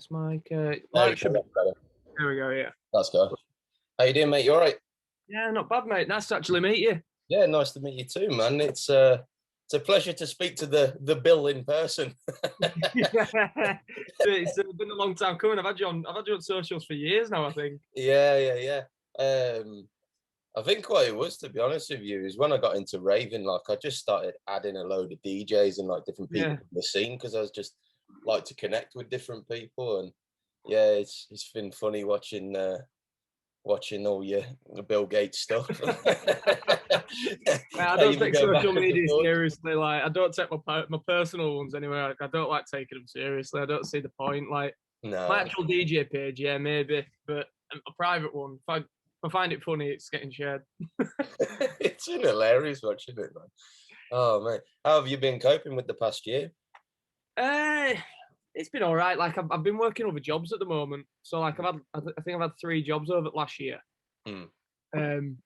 Test mic. There Mic we should go. be. There we go. Yeah. Let's go. How you doing, mate? You all right? Yeah, not bad, mate. Nice to actually meet you. Yeah, nice to meet you too, man. It's a pleasure to speak to the Bill in person. It's been a long time coming. I've had you on socials for years now, I think. Yeah. I think what it was, to be honest with you, is when I got into raving, like I just started adding a load of DJs and like different people Yeah. in the scene because I was just like to connect with different people. And yeah, it's been funny watching all your Bill Gates stuff. I How don't you been take going social backwards and media forwards? seriously. Like, I don't take my personal ones anyway. Like, I don't like taking them seriously. I don't see the point. Like, my No. actual DJ page, yeah, maybe, but a private one. If I find it funny, it's getting shared. It's been hilarious watching it, man. Oh man, how have you been coping with the past year? Uh, it's been all right. Like, I've been working other jobs at the moment. So like I think I've had 3 jobs over last year. Hmm. Um,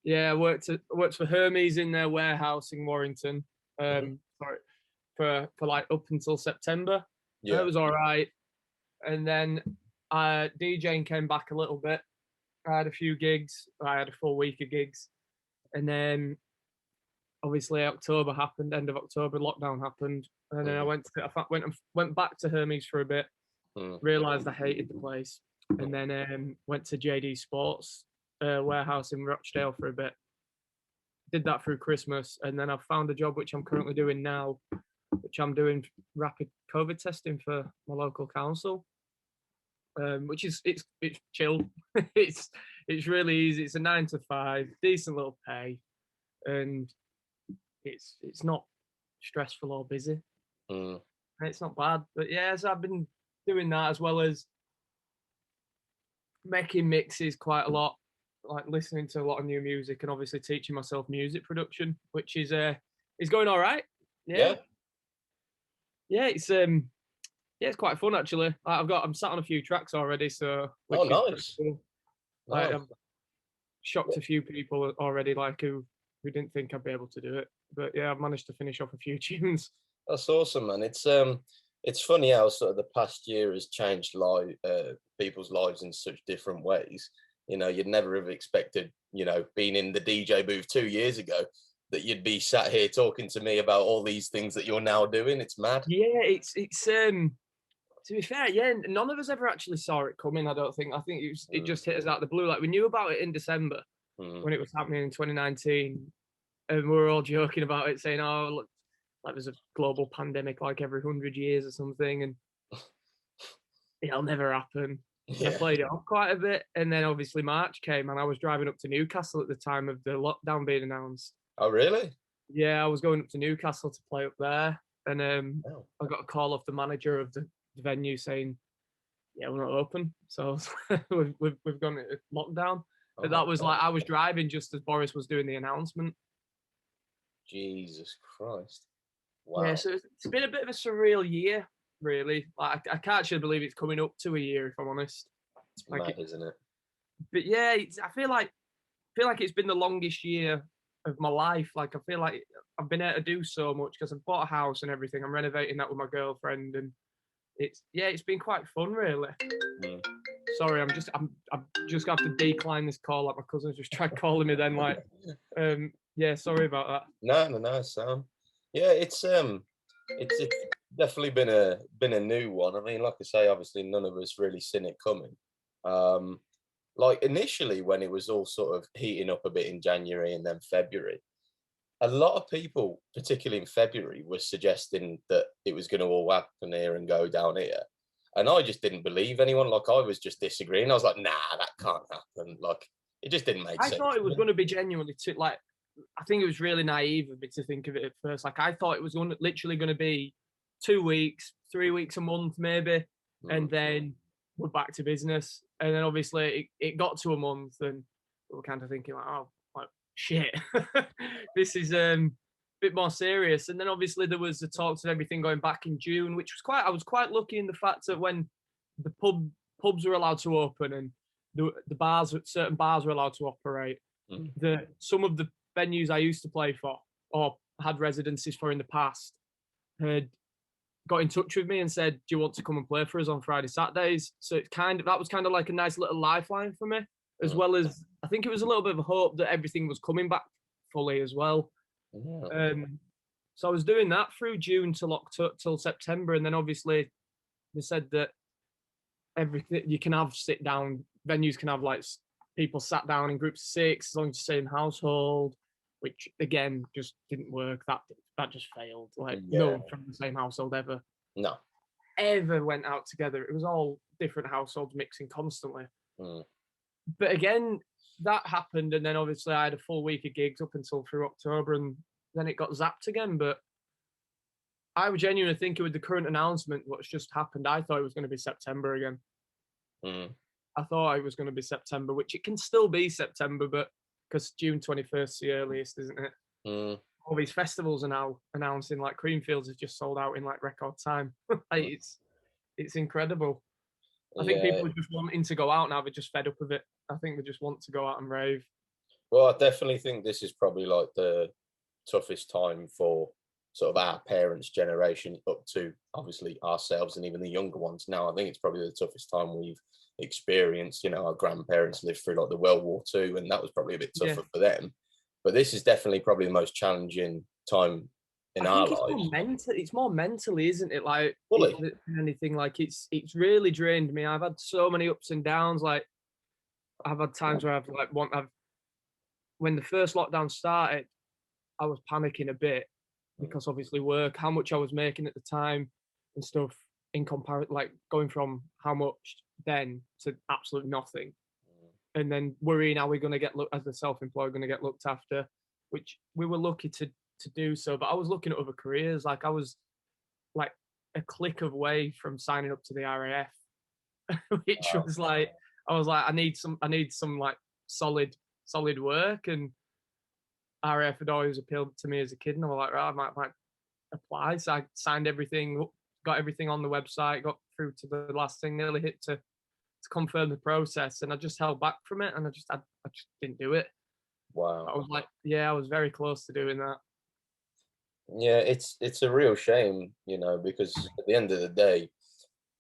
yeah, I worked for Hermes in their warehouse in Warrington. Mhm. For like up until September. It Yeah. was all right. And then DJing came back a little bit. I had a few gigs. I had a full week of gigs, and then obviously October happened. End of October, lockdown happened, and then I Mhm. went back to Hermes for a bit. Mhm. Realised I hated the place, and then went to JD Sports warehouse in Rochdale for a bit. Did that through Christmas, and then I found a job which I'm currently doing now, which I'm doing rapid COVID testing for my local council. Which is it's chill. it's really easy. It's a 9 to 5, decent little pay, and it's not stressful or busy. Mhm. And it's not bad. But yeah, so I've been doing that as well as making mixes quite a lot, like listening to a lot of new music and obviously teaching myself music production, which is going all right. Yeah, Yeah. yeah, it's quite fun actually. I'm sat on a few tracks already, so Oh, which is pretty nice. cool. Like Nice. I've shocked a few people already, like who didn't think I'd be able to do it. But yeah, I've managed to finish off a few tunes. That's awesome, man. It's funny how sort of the past year has changed people's lives in such different ways. You know, you'd never have expected, being in the DJ booth 2 years ago, that you'd be sat here talking to me about all these things that you're now doing. It's mad. Yeah, it's to be fair, yeah, none of us ever actually saw it coming. I don't think. I think it Mm, just hit us out of the blue. Like we knew about it in December mm. when it was happening in 2019, and we were all joking about it, saying, "Oh, look, like there's a global pandemic like every 100 years or something," and it'll never happen. And I Yeah. played it off quite a bit, and then obviously March came, and I was driving up to Newcastle at the time of the lockdown being announced. Oh, really? Yeah, I was going up to Newcastle to play up there, and Oh, I got a call off the manager of the venue saying, "Yeah, we're not open." So we've gone into lockdown. But that oh, was like God. I was driving just as Boris was doing the announcement. Jesus Christ. Yeah, Wow. so it's been a bit of a surreal year, really. Like I can't actually believe it's coming up to a year, if I'm honest. It's Like, mad, isn't it? but yeah, I feel like it's been the longest year of my life. Like I feel like I've been able to do so much because I've bought a house and everything. I'm renovating that with my girlfriend, and it's been quite fun, really. Mm. Sorry, I'm just gonna have to decline this call. Like my cousin's just tried calling me. Then yeah, sorry about that. No, Sam. Yeah, it's definitely been a new one. I mean, like I say, obviously none of us really seen it coming. Um, like initially when it was all sort of heating up a bit in January and then February, a lot of people, particularly in February, were suggesting that it was going to all happen here and go down here. And I just didn't believe anyone. Like I was just disagreeing. I was like, nah, that can't happen. Like it just didn't make I sense thought it to was me. going to be genuinely too like. I think it was really naive of me to think of it at first. Like I thought it was literally going to be 2 weeks, 3 weeks, a month, maybe, and Mm. then we're back to business. And then obviously it got to a month, and we were kind of thinking like, oh, like shit, this is a bit more serious. And then obviously there was the talks of everything going back in June, which was I was quite lucky in the fact that when the pubs were allowed to open and certain bars were allowed to operate, Mm. some of the venues I used to play for or had residencies for in the past had got in touch with me and said, "Do you want to come and play for us on Friday, Saturdays?" So that was kind of like a nice little lifeline for me, as well as I think it was a little bit of a hope that everything was coming back fully as well. So I was doing that through June till September, and then obviously they said that everything you can have sit down venues can have like people sat down in groups of 6 as long as you're same household, which again just didn't work. That just failed. Like no one from the same household ever went out together. It was all different households mixing constantly. But again, that happened, and then obviously I had a full week of gigs up until through October, and then it got zapped again. But I was genuinely thinking with the current announcement, what's just happened, I thought it was going to be September again. I thought it was going to be September, which it can still be September, but because June 21st is the earliest, isn't it? All these festivals are now announcing, like Creamfields has just sold out in like record time. Like, it's incredible. I think people are just wanting to go out now. They're just fed up of it. I think they just want to go out and rave. Well, I definitely think this is probably like the toughest time for sort of our parents' generation up to obviously ourselves and even the younger ones now. I think it's probably the toughest time we've experienced. You know, our grandparents lived through like the World War II, and that was probably a bit tougher for them. But this is definitely probably the most challenging time in our lives. It's more mentally, isn't it? Like fully. Anything, like it's really drained me. I've had so many ups and downs. Like I've had times where when the first lockdown started, I was panicking a bit because obviously work, how much I was making at the time and stuff in comparison, like going from how much then to absolute nothing. And then worrying how we're going to get as a self-employed, going to get looked after, which we were lucky to do so. But I was looking at other careers. Like I was like a click away from signing up to the RAF, which was like, I was like, I need some like solid work. And RAF had always appealed to me as a kid, and I was like, right, I might apply. So I signed everything, got everything on the website, got through to the last thing, nearly hit to confirm the process, and I just held back from it, and I just didn't do it. Wow. I was like, I was very close to doing that. Yeah, it's a real shame, you know, because at the end of the day,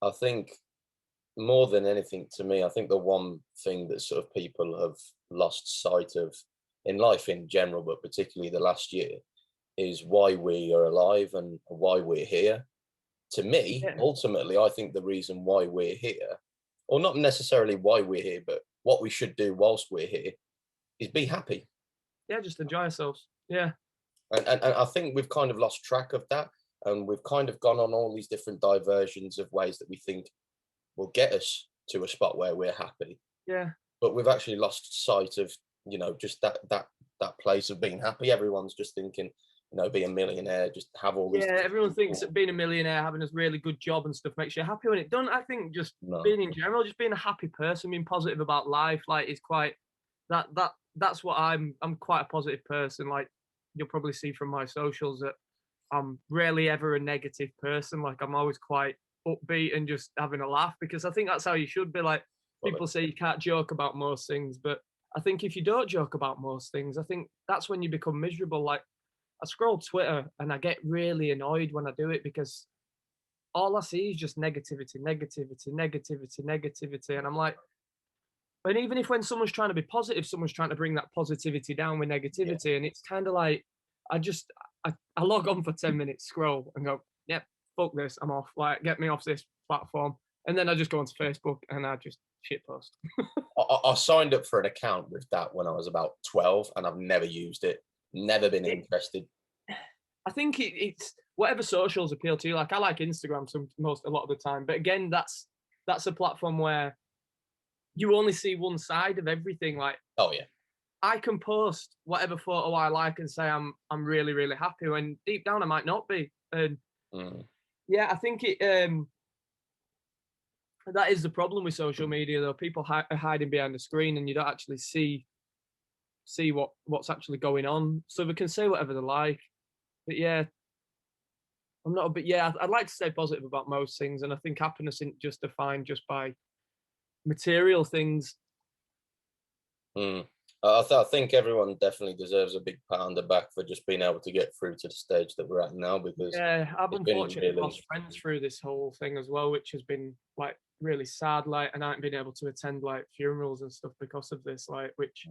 I think more than anything to me, I think the one thing that sort of people have lost sight of in life in general, but particularly the last year, is why we are alive and why we're here. To me, ultimately, I think the reason why we're here, or not necessarily why we're here, but what we should do whilst we're here, is be happy. Yeah, just enjoy ourselves. Yeah. And I think we've kind of lost track of that. And we've kind of gone on all these different diversions of ways that we think will get us to a spot where we're happy. Yeah. But we've actually lost sight of, you know, just that place of being happy. Everyone's just thinking, you know, be a millionaire, just have all these. Yeah, everyone thinks that being a millionaire, having a really good job and stuff makes you happy when it doesn't. I think just being in general, just being a happy person, being positive about life, like is quite that's what I'm quite a positive person. Like you'll probably see from my socials that I'm rarely ever a negative person. Like I'm always quite upbeat and just having a laugh, because I think that's how you should be. Like people say you can't joke about most things, but I think if you don't joke about most things, I think that's when you become miserable. Like I scroll Twitter and I get really annoyed when I do it, because all I see is just negativity. And I'm like, and even if when someone's trying to be positive, someone's trying to bring that positivity down with negativity. Yeah. And it's kind of like, I log on for 10 minutes, scroll and go, yep, fuck this, I'm off. Like, get me off this platform. And then I just go onto Facebook and I just shitpost. I signed up for an account with that when I was about 12 and I've never used it. Never been interested. I think it's whatever socials appeal to you. Like I like Instagram a lot of the time, but again, that's a platform where you only see one side of everything. Like, oh yeah, I can post whatever photo I like and say I'm really really happy, when deep down I might not be. And yeah, I think that is the problem with social media, though. People are hiding behind the screen, and you don't actually see what's actually going on. So they can say whatever they like. But yeah, I'd like to stay positive about most things, and I think happiness isn't just defined just by material things. I think everyone definitely deserves a big pat on the back for just being able to get through to the stage that we're at now, because Yeah, I've it's been unfortunately really, lost friends through this whole thing as well, which has been like really sad. Like, and I haven't been able to attend like funerals and stuff because of this. Like, which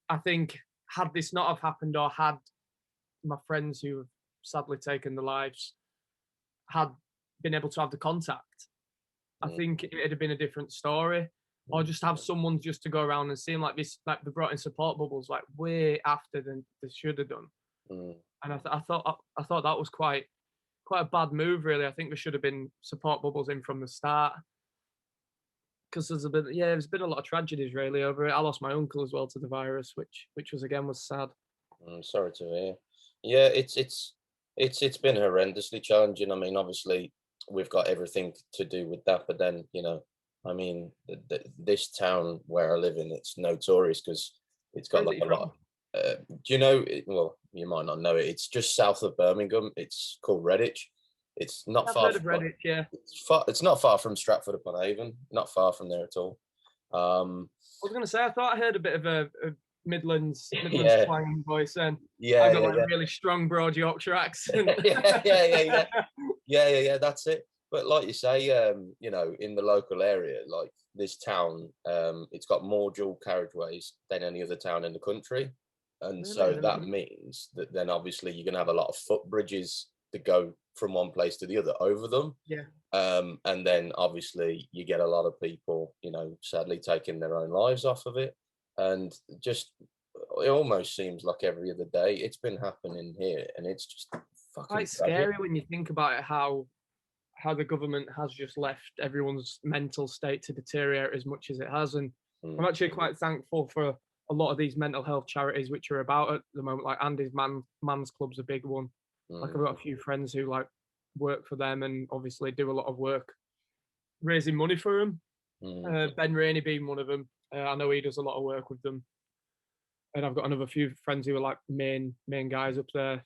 I think had this not have happened, or had my friends who have sadly taken their lives had been able to have the contact, I mm, think it'd have been a different story. Or mm, just have someone just to go around and seem like this, like they brought in support bubbles like way after than they should have done. mm. And I thought that was quite a bad move, really. I think there should have been support bubbles in from the start, because there's been a lot of tragedies really over it. I lost my uncle as well to the virus, which was again was sad. Sorry to hear. Yeah, it's been horrendously challenging. I mean, obviously we've got everything to do with that, but then I mean, this town where I live in, it's notorious because it's got Where's like it a lot. from? Do you know? Well, you might not know it. It's just south of Birmingham. It's called Redditch. It's not I've far heard of from. Reddit, yeah. It's not far from Stratford upon Avon. Not far from there at all. Um, I was gonna say I thought I heard a bit of a Midlands yeah, twang voice, and yeah, I've got yeah, like a yeah. really strong broad Yorkshire accent. Yeah, yeah, yeah, yeah. Yeah, that's it. But like you say, in the local area, like this town, it's got more dual carriageways than any other town in the country. And Really? so that means that then obviously you're going to have a lot of footbridges to go from one place to the other over them. Yeah. And then obviously you get a lot of people, sadly taking their own lives off of it. And just, it almost seems like every other day it's been happening here. And it's just fucking Quite tragic. scary when you think about it, how the government has just left everyone's mental state to deteriorate as much as it has. And I'm Mm, actually quite thankful for a lot of these mental health charities which are about at the moment. Like Andy's Man's Club's a big one. Like mm, I've got a few friends who like work for them and obviously do a lot of work raising money for them. mm. Ben Rainey being one of them. I know he does a lot of work with them. And I've got another few friends who are like main guys up there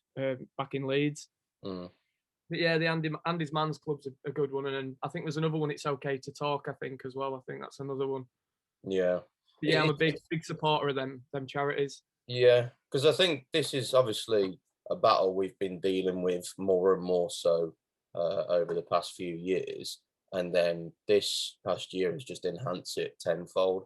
back in Leeds. Mm, But yeah, the Andy's Man's Club's a good one, and I think there's another one. It's okay to talk. I think as well. I think that's another one. yeah. But yeah, I'm a It, big supporter of them charities. yeah, because I think this is obviously a battle we've been dealing with more and more so over the past few years, and then this past year has just enhanced it tenfold.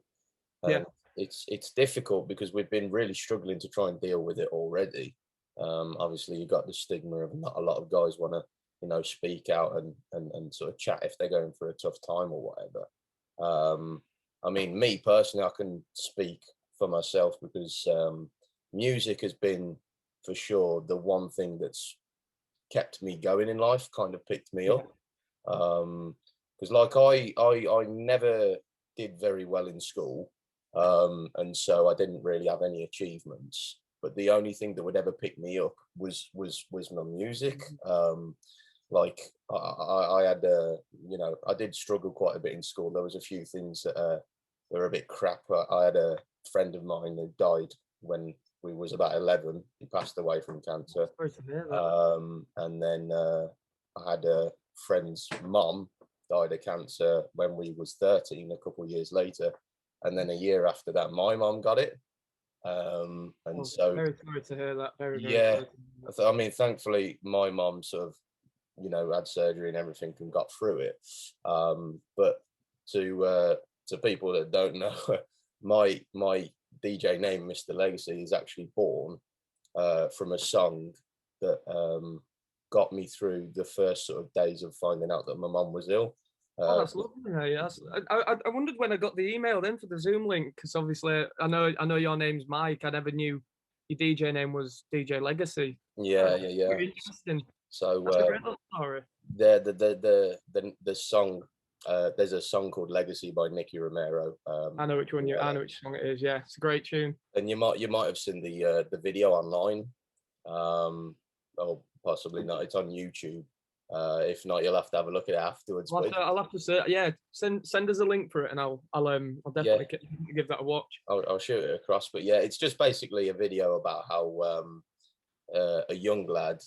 Yeah, And it's difficult because we've been really struggling to try and deal with it already. Obviously, you got the stigma of not a lot of guys want to, speak out and sort of chat if they're going through a tough time or whatever. I mean, me personally, I can speak for myself because music has been for sure the one thing that's kept me going in life, kind of picked me yeah, up. Because like I never did very well in school, and so I didn't really have any achievements. But the only thing that would ever pick me up was my music. Like I had I did struggle quite a bit in school. There was a few things that were a bit crap. I had a friend of mine who died when we was about 11. He passed away from cancer. sorry to hear that. And then I had a friend's mom died of cancer when we was 13, a couple of years later. And then a year after that, my mom got it. And Oh, so, very sorry to hear that. Very yeah, sorry. To hear that. I mean, thankfully, my mom sort of, had surgery and everything and got through it. But to people that don't know, my DJ name, Mr. Legacy, is actually born from a song that got me through the first sort of days of finding out that my mum was ill. Oh, Uh, that's lovely. Yeah, I wondered when I got the email then for the Zoom link, because obviously I know your name's Mike. I never knew your DJ name was DJ Legacy. yeah, That's yeah, yeah. very interesting. So That's a great little story. the song, there's a song called Legacy by Nicky Romero. I know which song it is. Yeah, it's a great tune. And you might have seen the video online, or possibly not. It's on YouTube. If not, you'll have to have a look at it afterwards. But I'll have to say, yeah, send us a link for it, and I'll yeah, definitely give that a watch. I'll shoot it across. But yeah, it's just basically a video about how a young lad,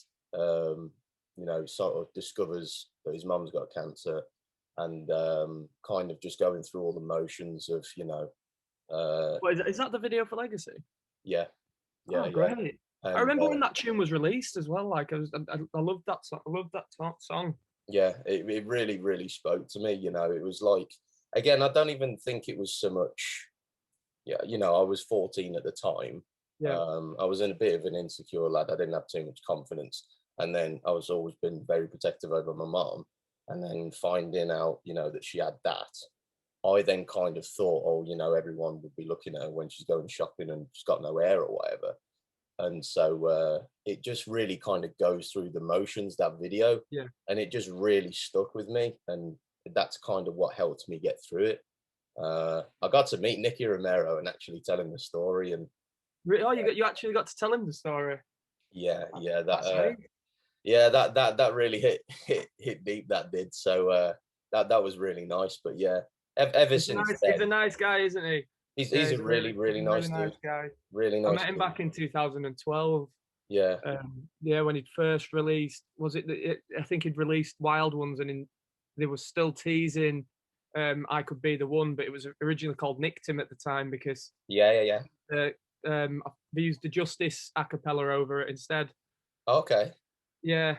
sort of discovers that his mum's got cancer, and kind of just going through all the motions of, Is that the video for Legacy? Yeah, Oh, yeah. great. I And remember when that tune was released as well. Like I loved that song. I loved that song. yeah, it really, really spoke to me. You know, it was like, again, I don't even think it was so much. Yeah, you know, I was 14 at the time. Yeah. I was in a bit of an insecure lad. I didn't have too much confidence, and then I was always been very protective over my mom. And then finding out, you know, that she had that, I then kind of thought, oh, you know, everyone would be looking at her when she's going shopping and she's got no hair or whatever. And so it just really kind of goes through the motions, that video, Yeah. and it just really stuck with me, and that's kind of what helped me get through it. I got to meet Nicky Romero and actually tell him the story, and Oh, you actually got to tell him the story. yeah, That's right. yeah, that really hit deep. That did. So that was really nice. But yeah, ever since He's a then, nice guy, isn't he? he's a really, really He's a really nice nice dude. guy. Really I nice met him dude. back in 2012. Yeah, Yeah, when he'd first released, I think he'd released Wild Ones, and they were still teasing I Could Be the One, but it was originally called Nicked Him at the time because yeah. they used the Justice a cappella over it instead. Okay. Yeah.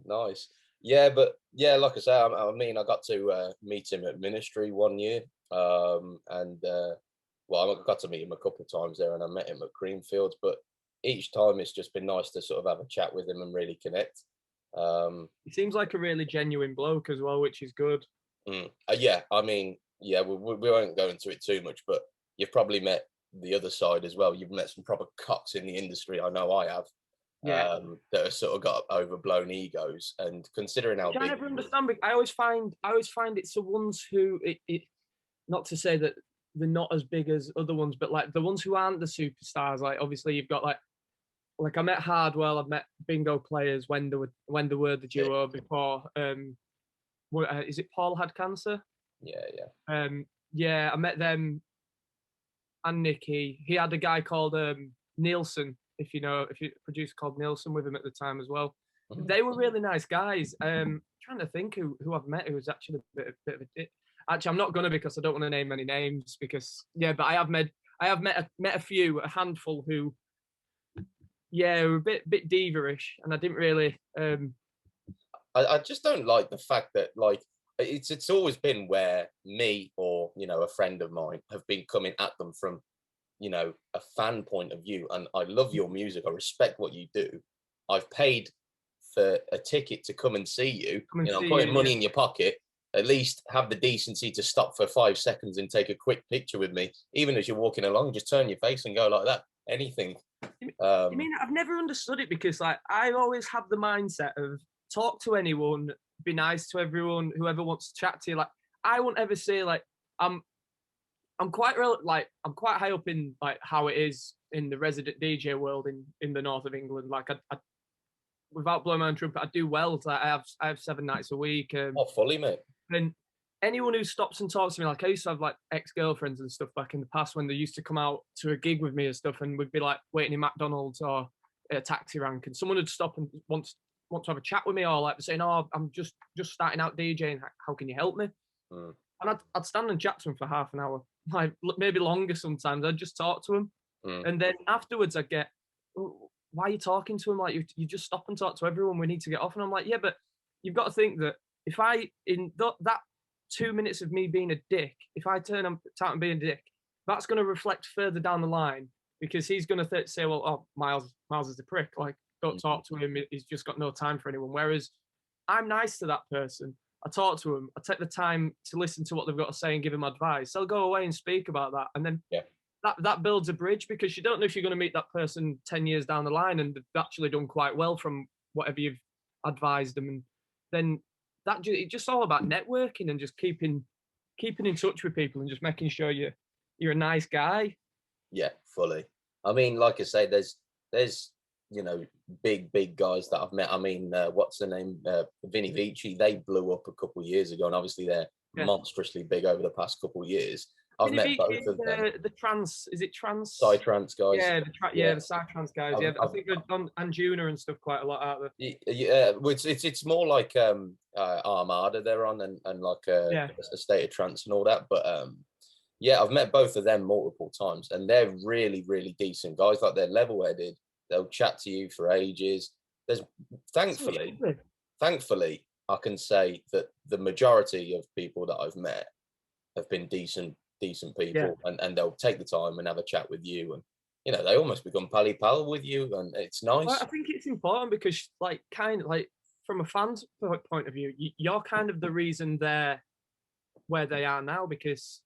Nice. Yeah, but yeah, like I say, I mean, I got to meet him at ministry one year, and well, I got to meet him a couple of times there, and I met him at Creamfields. But each time, it's just been nice to sort of have a chat with him and really connect. He seems like a really genuine bloke as well, which is good. Yeah, I mean, yeah, we won't go into it too much, but you've probably met the other side as well. You've met some proper cocks in the industry. I know I have. Yeah. That have sort of got overblown egos, and considering how Which I big never understand. I always find it's the ones who not to say that they're not as big as other ones, but like the ones who aren't the superstars. Like obviously you've got like I met Hardwell, I've met Bingo Players when they were the duo before. Is it Paul had cancer? yeah. Yeah, I met them and Nicky. He had a guy called Nielsen, if you producer called Nielsen with him at the time as well. Mhm. They were really nice guys. Trying to think who I've met who was actually a bit of a dick. Actually, I'm not gonna because I don't want to name any names because yeah, but I have met a handful who were a bit diva-ish, and I didn't really I just don't like the fact that like it's always been where me or you know a friend of mine have been coming at them from you know a fan point of view, and I love your music, I respect what you do, I've paid for a ticket to come and see you, come and you know, I'm see putting you. money Yeah. in your pocket, at least have the decency to stop for 5 seconds and take a quick picture with me, even as you're walking along, just turn your face and go like that, anything. You mean I've never understood it because like I always have the mindset of talk to anyone, be nice to everyone, whoever wants to chat to you. Like I won't ever say like I'm quite I'm quite high up in like how it is in the resident DJ world in the north of England. Like I without blowing my own trumpet, I do well. Like I have 7 nights a week. Oh, fully, mate. And anyone who stops and talks to me, like I used to have like ex-girlfriends and stuff back in the past when they used to come out to a gig with me and stuff, and we'd be like waiting in McDonald's or at a taxi rank, and someone would stop and want to have a chat with me, or like saying, "Oh, I'm just starting out DJing. How can you help me?" And I'd stand and chat to them for half an hour, like maybe longer sometimes. I'd just talk to them, and then afterwards I'd get, "Oh, why are you talking to him? Like you just stop and talk to everyone. We need to get off." And I'm like, yeah, but you've got to think that if I in that 2 minutes of me being a dick, if I turn out and being a dick, that's going to reflect further down the line because he's going to say, well, oh, Myles is a prick. Like, don't talk to him. He's just got no time for anyone. Whereas I'm nice to that person. I talk to them. I take the time to listen to what they've got to say and give them advice. They'll go away and speak about that. And then that builds a bridge because you don't know if you're going to meet that person 10 years down the line and they've actually done quite well from whatever you've advised them. And then it's just all about networking and just keeping in touch with people and just making sure you're a nice guy. Yeah, fully. I mean, like I say, there's you know big guys that I've met. I mean, what's the name? Vinny Vici. They blew up a couple of years ago, and obviously they're monstrously big over the past couple of years. I've met both of them. The trans, is it trans? Psytrance guys. Yeah, the Psytrance guys. I think they've done Anjuna and stuff quite a lot out there. Yeah, it's more like Armada they're on and like a State of Trance and all that. But Yeah, I've met both of them multiple times, and they're really, really decent guys. Like they're level-headed. They'll chat to you for ages. There's That's what it thankfully, should be. thankfully, I can say that the majority of people that I've met have been decent Yeah. people, and they'll take the time and have a chat with you, and they almost become pally pal with you, and it's Well, I nice. think it's important because, like, kind of like from a fan's point of view, you're kind of the reason they're where they are now. Because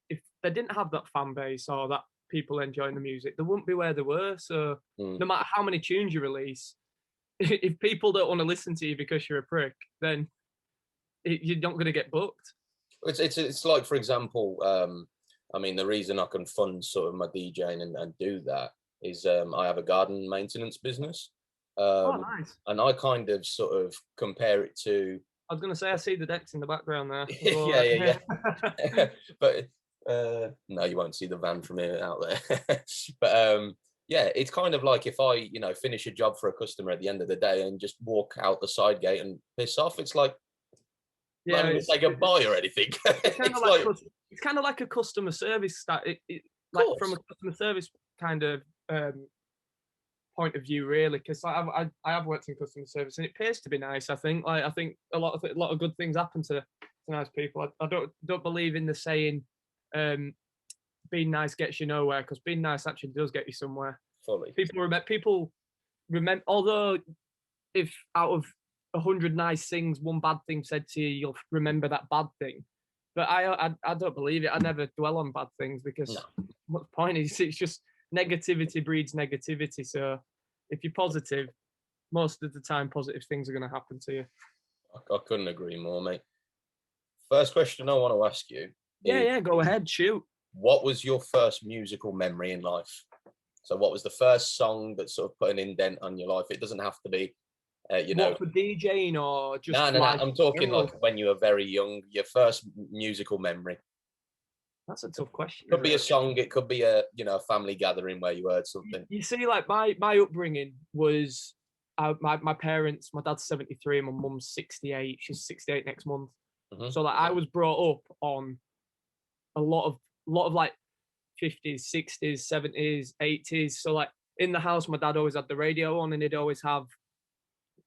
if they didn't have that fan base or that people enjoying the music, they wouldn't be where they were. So Mm. no matter how many tunes you release, if people don't want to listen to you because you're a prick, then you're not going to get booked. It's like, for example, I mean, the reason I can fund sort of my DJing and do that is I have a garden maintenance business, Oh, um, nice. and I kind of sort of compare it to I was going to say I see the decks in the background there. yeah, yeah, yeah. But no, you won't see the van from here out there. But yeah, it's kind of like if I, finish a job for a customer at the end of the day and just walk out the side gate and piss off. It's like not Yeah, even say goodbye or anything. it's kind of It's like like, of it's kind of like a customer service like from a course. customer service kind of point of view, really. Because like, I have worked in customer service and it pays to be nice. I think I think a lot of good things happen to nice people. I don't believe in the saying being nice gets you nowhere, because being nice actually does get you somewhere. Fully. People remember, although if out of 100 nice things, one bad thing said to you, you'll remember that bad thing. But I don't believe it. I never dwell on bad things, because No, what the point is, it's just negativity breeds negativity. So if you're positive, most of the time, positive things are going to happen to you. I couldn't agree more, mate. First question I want to ask you Yeah, is, yeah, go ahead, shoot. what was your first musical memory in life? So, what was the first song that sort of put an indent on your life? It doesn't have to be, What, for DJing or just no, no, no. life I'm in talking like general? when you were very young, your first musical memory. That's a tough question, Could isn't be a it? song. It could be a family gathering where you heard something. You see, like my upbringing was my parents. My dad's 73, my mum's 68. She's 68 next month. Hmm. So like I was brought up on a lot of like 50s, 60s, 70s, 80s. So like in the house, my dad always had the radio on, and he'd always have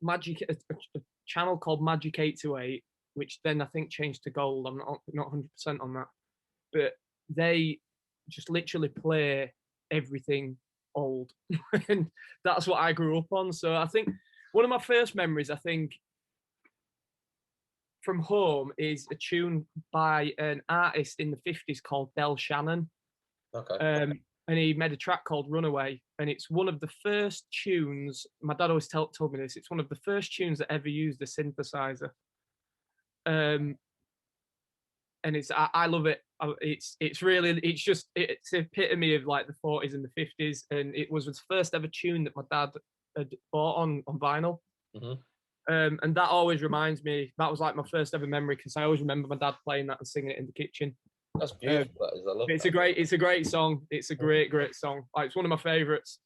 a channel called Magic 828, which then I think changed to Gold. I'm not 100% on that, but they just literally play everything old, and that's what I grew up on. So I think one of my first memories, I think, from home is a tune by an artist in the 50s called Del Shannon. Okay. And he made a track called Runaway. And it's one of the first tunes, my dad always told me this, it's one of the first tunes that ever used a synthesizer. Um, and I love it. It's really, it's epitome of like the 40s and the 50s. And it was the first ever tune that my dad had bought on vinyl. Hmm. And that always reminds me, that was like my first ever memory, because I always remember my dad playing that and singing it in the kitchen. That's Um, beautiful. That is. I love it's that. a great song. It's a great song. Like, it's one of my favorites.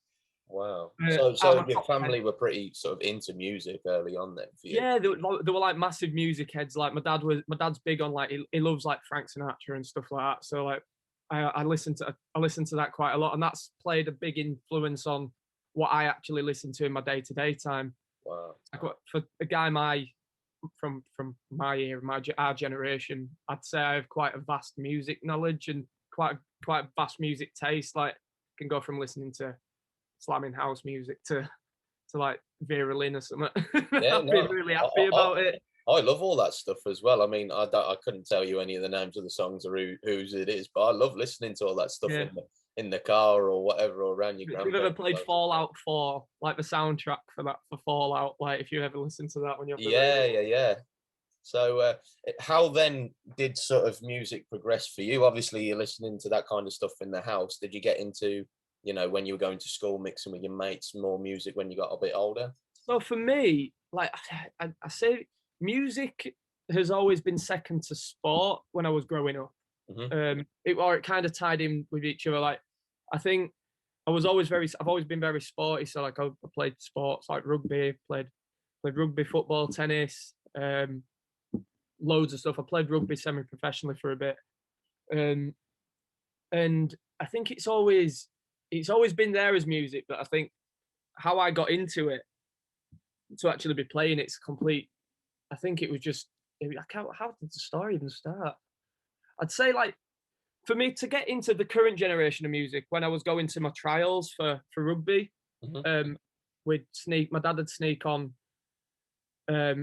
Wow. Out of So my your top 10. family were pretty sort of into music early on then for you. Yeah, they were like massive music heads. Like my dad's big on like he loves like Frank Sinatra and stuff like that. So like I listen to that quite a lot, and that's played a big influence on what I actually listen to in my day-to-day time. Wow. Like, for a guy from my era, our generation, I'd say I have quite a vast music knowledge and quite a vast music taste. Like, can go from listening to slamming house music to like Vera Lynn or something. Yeah, I've been no, really I, happy I, about it. I love all that stuff as well. I mean, I couldn't tell you any of the names of the songs or whose it is, but I love listening to all that stuff Yeah. in the car or whatever, or around your If you've ever grandparents' played house. Fallout 4, like the soundtrack for Fallout, like if you ever listen to that when you have the Yeah, radio. yeah, yeah. So, how then did sort of music progress for you? Obviously, you're listening to that kind of stuff in the house. Did you get into, when you were going to school, mixing with your mates, more music when you got a bit older? So for me, like I say, music has always been second to sport when I was growing up. Hmm. It kind of tied in with each other. Like, I think I've always been very sporty. So like I played sports like rugby, played rugby, football, tennis, loads of stuff. I played rugby semi-professionally for a bit. And I think it's always been there as music, but I think how I got into it to actually be playing it's complete. I think it was just I can't. How did the story even start? I'd say like for me to get into the current generation of music when I was going to my trials for rugby, Mhm. my dad would sneak on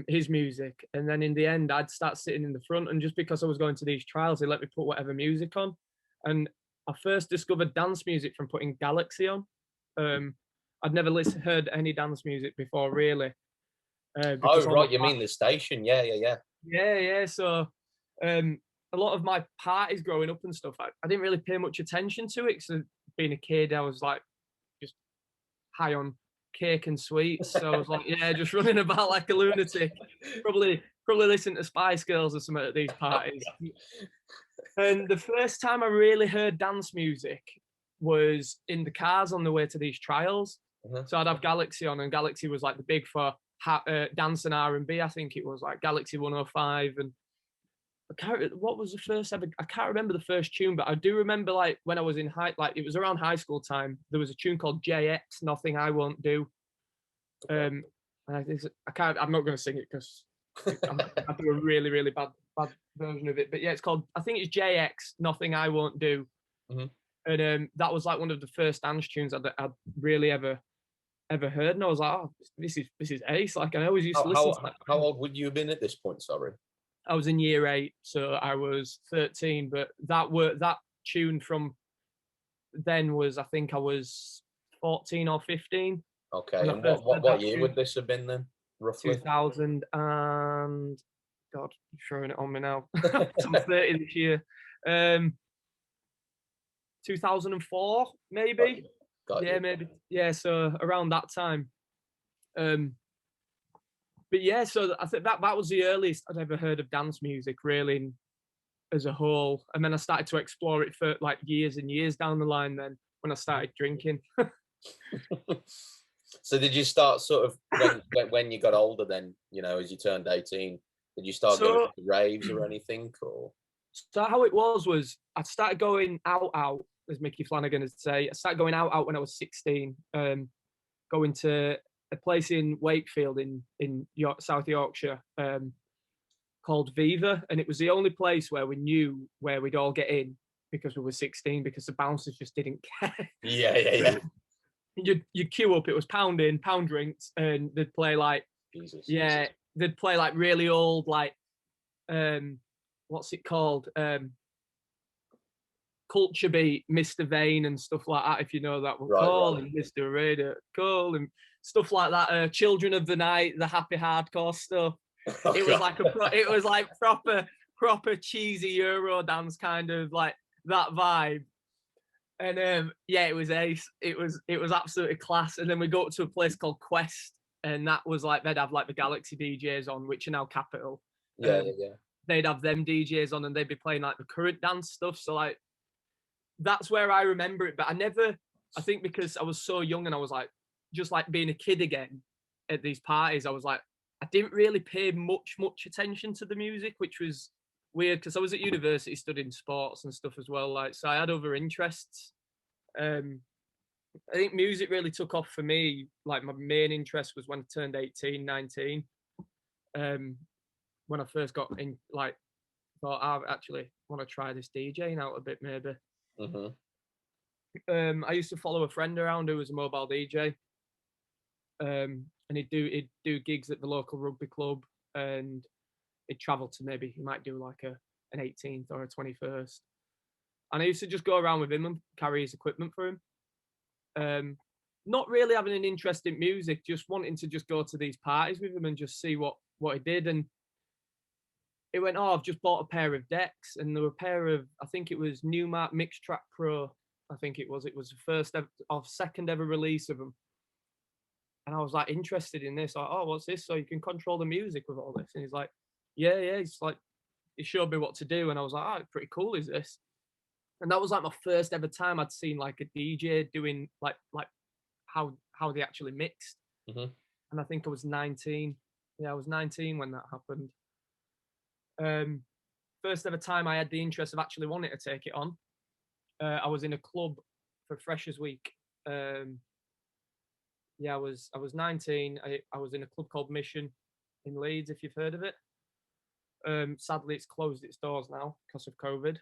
his music, and then in the end I'd start sitting in the front, and just because I was going to these trials, they let me put whatever music on, and I first discovered dance music from putting Galaxy on. I'd never heard any dance music before, really, Oh, because all my right, you mean the station? Yeah, yeah, yeah. yeah. So, a lot of my parties growing up and stuff, I didn't really pay much attention to it. So, being a kid, I was like just high on cake and sweets. So I was like, yeah, just running about like a lunatic. Probably listening to Spice Girls or something at these parties. And the first time I really heard dance music was in the cars on the way to these trials. Mhm. So I'd have Galaxy on, and Galaxy was like the big for dance and R&B. I think it was like Galaxy 105, and what was the first ever? I can't remember the first tune, but I do remember like when I was in like it was around high school time. There was a tune called JX, Nothing I Won't Do. And I can't. I'm not going to sing it because I do a really bad version of it. But yeah, it's called. I think it's JX, Nothing I Won't Do. Mhm. And that was like one of the first dance tunes I'd really ever heard, and I was like, oh, this is ace. Like I always used How to listen to how that. how old would you have been at this point? Sorry. I was in year 8, so I was 13. But that tune from then was, I think I was 14 or 15 Okay, when I and first heard what that year tune. would this have been then, roughly? 2000 and God, you're throwing it on me now. I'm 30 this year. 2004, Got you. maybe. Got Yeah, you. maybe. Yeah, so around that time. Um, but yeah, so I think that was the earliest I'd ever heard of dance music, really, as a whole. And then I started to explore it for like years and years down the line. Then when I started drinking, So did you start sort of when you got older then, as you turned 18, did you start going so to raves or anything or? so how it was I started going out, as Mickey Flanagan would say. I started going out when I was 16. Going to a place in Wakefield in South Yorkshire, called Viva, and it was the only place where we knew where we'd all get in because we were 16, because the bouncers just didn't care. Yeah, yeah, yeah. You'd queue up, it was pound in, pound drinks, and they'd play like, Jesus. yeah, they'd play like really old, like, what's it called? Culture Beat, Mr. Vane and stuff like that, if you know that one. Right, Call right. and Mr. Radio, Call and stuff like that. Children of the Night, the happy hardcore stuff. Oh, It was God. like it was like proper cheesy Euro dance, kind of like that vibe. And yeah, it was ace. It was absolutely class. And then we go up to a place called Quest, and that was like they'd have like the Galaxy DJs on, which are now Capital. Yeah, yeah, yeah. They'd have them DJs on, and they'd be playing like the current dance stuff. So like that's where I remember it. But I think because I was so young and I was like just like being a kid again at these parties, I was like, I didn't really pay much attention to the music, which was weird because I was at university studying sports and stuff as well. Like, so I had other interests. I think music really took off for me. Like, my main interest was when I turned 18, 19. When I first got in, like, thought I actually want to try this DJing out a bit, maybe. Hmm. I used to follow a friend around who was a mobile DJ. And he'd do gigs at the local rugby club, and he'd travel to, maybe he might do like an 18th or a 21st. And I used to just go around with him and carry his equipment for him. Not really having an interest in music, just wanting to just go to these parties with him and just see what he did. And it went, oh, I've just bought a pair of decks, and there were a pair of, I think it was Newmark Mix Track Pro. I think it was the first ever, or second ever release of them. And I was like interested in this. Like, oh, what's this? So you can control the music with all this. And he's like, yeah. He's like, he showed me what to do. And I was like, oh, pretty cool is this? And that was like my first ever time I'd seen like a DJ doing like how they actually mixed. Hmm. And I think I was 19. Yeah, I was 19 when that happened. First ever time I had the interest of actually wanting to take it on. I was in a club for Freshers Week. Yeah, I was 19. I was in a club called Mission in Leeds, if you've heard of it. Sadly, it's closed its doors now because of COVID.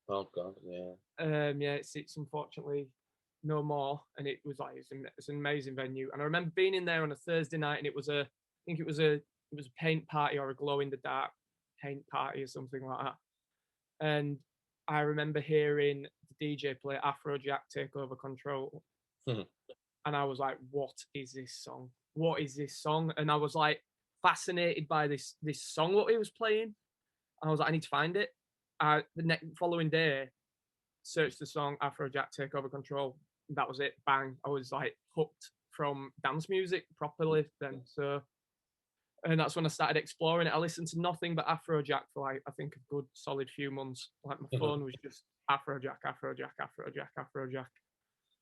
Oh God, yeah. Yeah, it's unfortunately no more, and it was like it's an amazing venue. And I remember being in there on a Thursday night, and I think it was a paint party or a glow in the dark paint party or something like that. And I remember hearing the DJ play Afrojack Take Over Control. And I was like, what is this song? What is this song? And I was like fascinated by this song, what he was playing. And I was like, I need to find it. The following day, searched the song Afrojack Take Over Control. That was it. Bang. I was like hooked from dance music properly then. So, and that's when I started exploring it. I listened to nothing but Afrojack for like, I think a good solid few months. Like my phone was just Afrojack, Afrojack, Afrojack, Afrojack.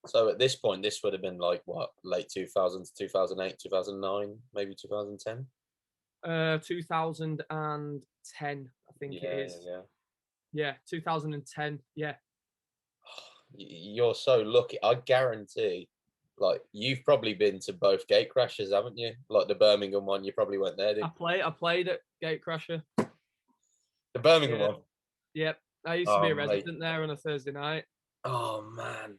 So at this point, this would have been like what, late 2000s, 2008, 2009, maybe 2010? 2010, I think it is. Yeah, 2010. Yeah. You're so lucky. I guarantee, like, you've probably been to both Gatecrashers, haven't you? Like the Birmingham one, you probably went there, did you? I played at Gatecrasher. The Birmingham one? Yep. I used to be a resident there on a Thursday night. Oh, man.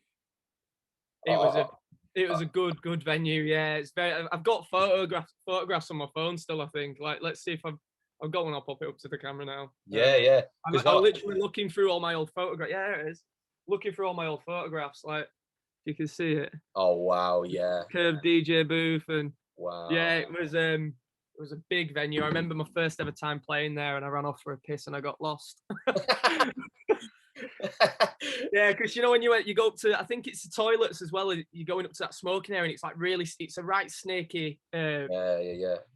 It was a good venue. Yeah, it's very. I've got photographs on my phone still. I think. Like, let's see if I've got one. I'll pop it up to the camera now. Yeah. I'm literally looking through all my old photographs. Yeah, there it is. Looking through all my old photographs. Like, you can see it. Oh wow, yeah. Curved DJ booth and wow. Yeah, it was a big venue. I remember my first ever time playing there, and I ran off for a piss and I got lost. Yeah, because you know when you go up to, I think it's the toilets as well. You're going up to that smoking area, and it's like really, it's a right snaky. Yeah,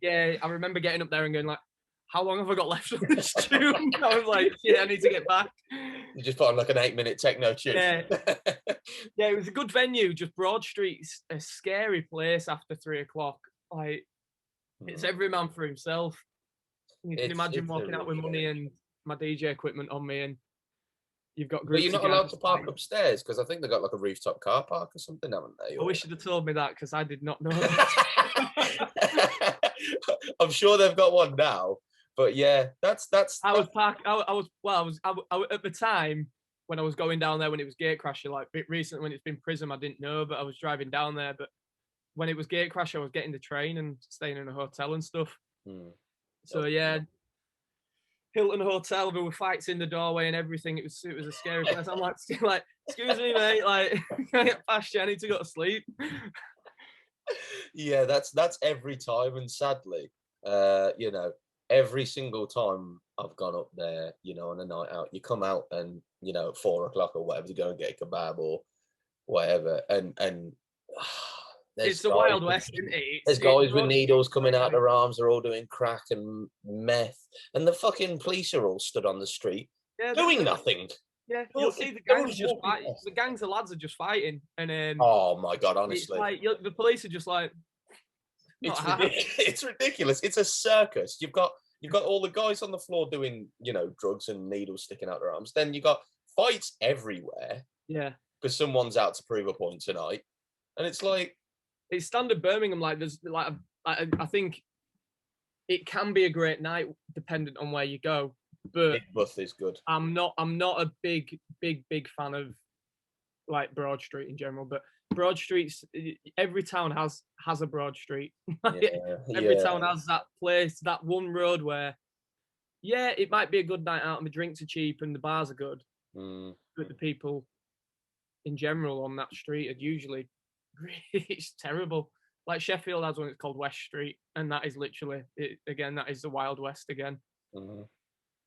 I remember getting up there and going like, "How long have I got left on this tune?" I was like, "Yeah, I need to get back." You just put on like an 8-minute techno tune. Yeah, yeah, it was a good venue. Just Broad Street's a scary place after 3 o'clock. Like, it's every man for himself. You can imagine walking out with money and my DJ equipment on me, and you've got groups. But you're not allowed to park upstairs because I think they got like a rooftop car park or something, haven't they? I wish you'd have told me that because I did not know that. I'm sure they've got one now, but yeah, that's. I was at the time when I was going down there when it was Gatecrasher. Like recently when it's been Prism, I didn't know, but I was driving down there. But when it was Gatecrasher, I was getting the train and staying in a hotel and stuff. So yeah. Hilton Hotel, there were fights in the doorway and everything. It was a scary place. I'm like, excuse me, mate, like, can I get past you? I need to go to sleep. Yeah, that's every time, and sadly, you know, every single time I've gone up there, you know, on a night out, you come out and, you know, at 4 o'clock or whatever to go and get a kebab or whatever, and it's the Wild West, isn't it? There's guys with needles coming out their arms. They're all doing crack and meth, and the fucking police are all stood on the street doing nothing. Yeah, you'll see the gangs just fighting. The gangs of lads are just fighting, and oh my god, honestly, it's like the police are just like, it's ridiculous. It's a circus. You've got all the guys on the floor doing, you know, drugs and needles sticking out their arms. Then you got fights everywhere. Yeah, because someone's out to prove a point tonight, and it's like. It's standard Birmingham. Like there's like I think it can be a great night dependent on where you go. But Buth is good. I'm not a big fan of like Broad Street in general. But Broad Street's every town has a Broad Street. Every town has that place, that one road where it might be a good night out and the drinks are cheap and the bars are good. But the people in general on that street are usually it's terrible. Like Sheffield has one, it's called West Street, and that is literally it, again. That is the Wild West again.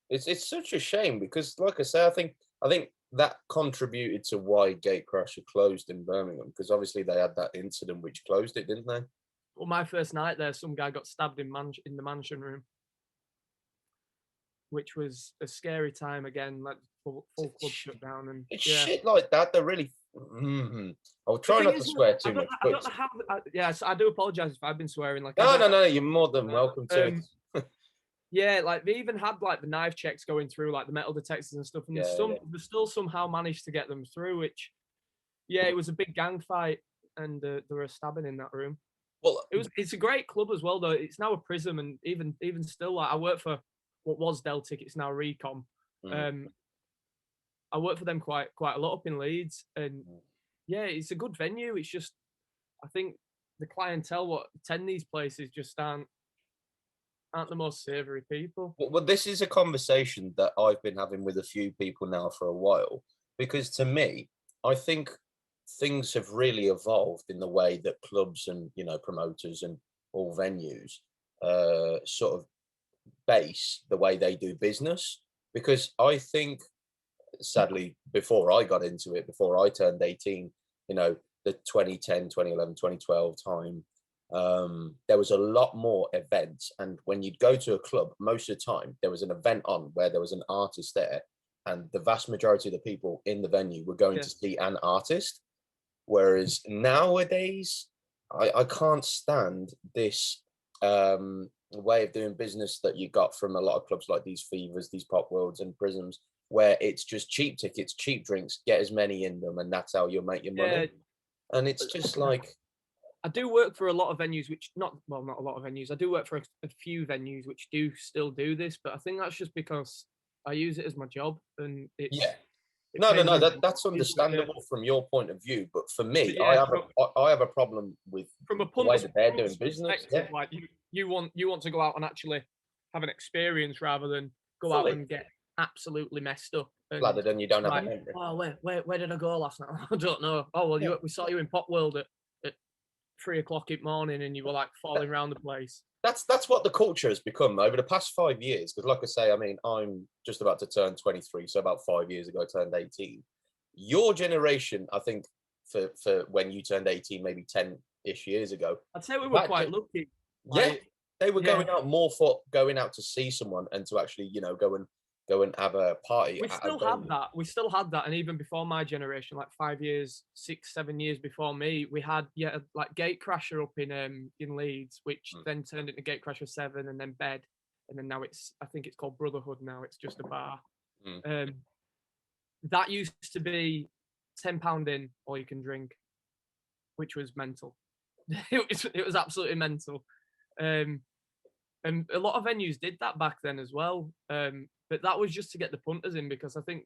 It's such a shame because, like I say, I think that contributed to why Gatecrasher closed in Birmingham, because obviously they had that incident which closed it, didn't they? Well, my first night there, some guy got stabbed in the mansion room, which was a scary time again. Like full club shut down, and it's shit like that. They're really. I'll try not to swear too much. I don't know how. So I do apologise if I've been swearing. Like no, you're more than welcome to it. Yeah, like they even had like the knife checks going through, like the metal detectors and stuff, and Yeah. they still somehow managed to get them through. Which, yeah, it was a big gang fight, and there were a stabbing in that room. Well, It's a great club as well, though. It's now a Prism, and even still, like I work for what was Deltic, it's now Recom. mm, Um, I work for them quite a lot up in Leeds, and mm. yeah, it's a good venue. It's just I think the clientele what attend these places just aren't the most savoury people. Well, this is a conversation that I've been having with a few people now for a while, because to me, I think things have really evolved in the way that clubs and promoters and all venues sort of base the way they do business. Because I think, sadly, before I got into it, before I turned 18, the 2010, 2011, 2012 time, there was a lot more events. And when you'd go to a club, most of the time there was an event on where there was an artist there, and the vast majority of the people in the venue were going Yeah, to see an artist. Whereas nowadays, I can't stand this way of doing business that you got from a lot of clubs like these Fevers, these Pop Worlds and Prisms, where it's just cheap tickets, cheap drinks, get as many in them, and that's how you'll make your yeah. money. And it's just like, I do work for a lot of venues, which not a lot of venues. I do work for a few venues which do still do this, but I think that's just because I use it as my job, and yeah, it no, no, pays no. my That's mortgages. But yeah, understandable from your point of view, but for me, but yeah, I have a problem with from a the way punter's that they're doing business. perspective, Yeah, like you want to go out and actually have an experience rather than go out fully and get absolutely messed up and flattered, and you don't have a like, memory. oh where did I go last night? I don't know. Oh well, Yeah. we saw you in Pop World at 3 o'clock in the morning, and you were like falling around the place. That's what the culture has become over the past 5 years. Because, like I say, I mean, I'm just about to turn 23, so about 5 years ago, I turned 18. Your generation, I think, for when you turned 18, maybe 10-ish years ago, I'd say we were that quite lucky. yeah, Like, they were yeah, going out more for going out to see someone and to actually, go and have a party we at a still had venue. that. We still had that, and even before my generation, like 5 years, 6, 7 years before me, we had like Gatecrasher up in Leeds, which Mm, then turned into Gatecrasher 7, and then Bed, and then now I think it's called Brotherhood now. It's just a bar. mm. Um, that used to be £10 in, all you can drink, which was mental. It was absolutely mental. Um, and a lot of venues did that back then as well. But that was just to get the punters in, because I think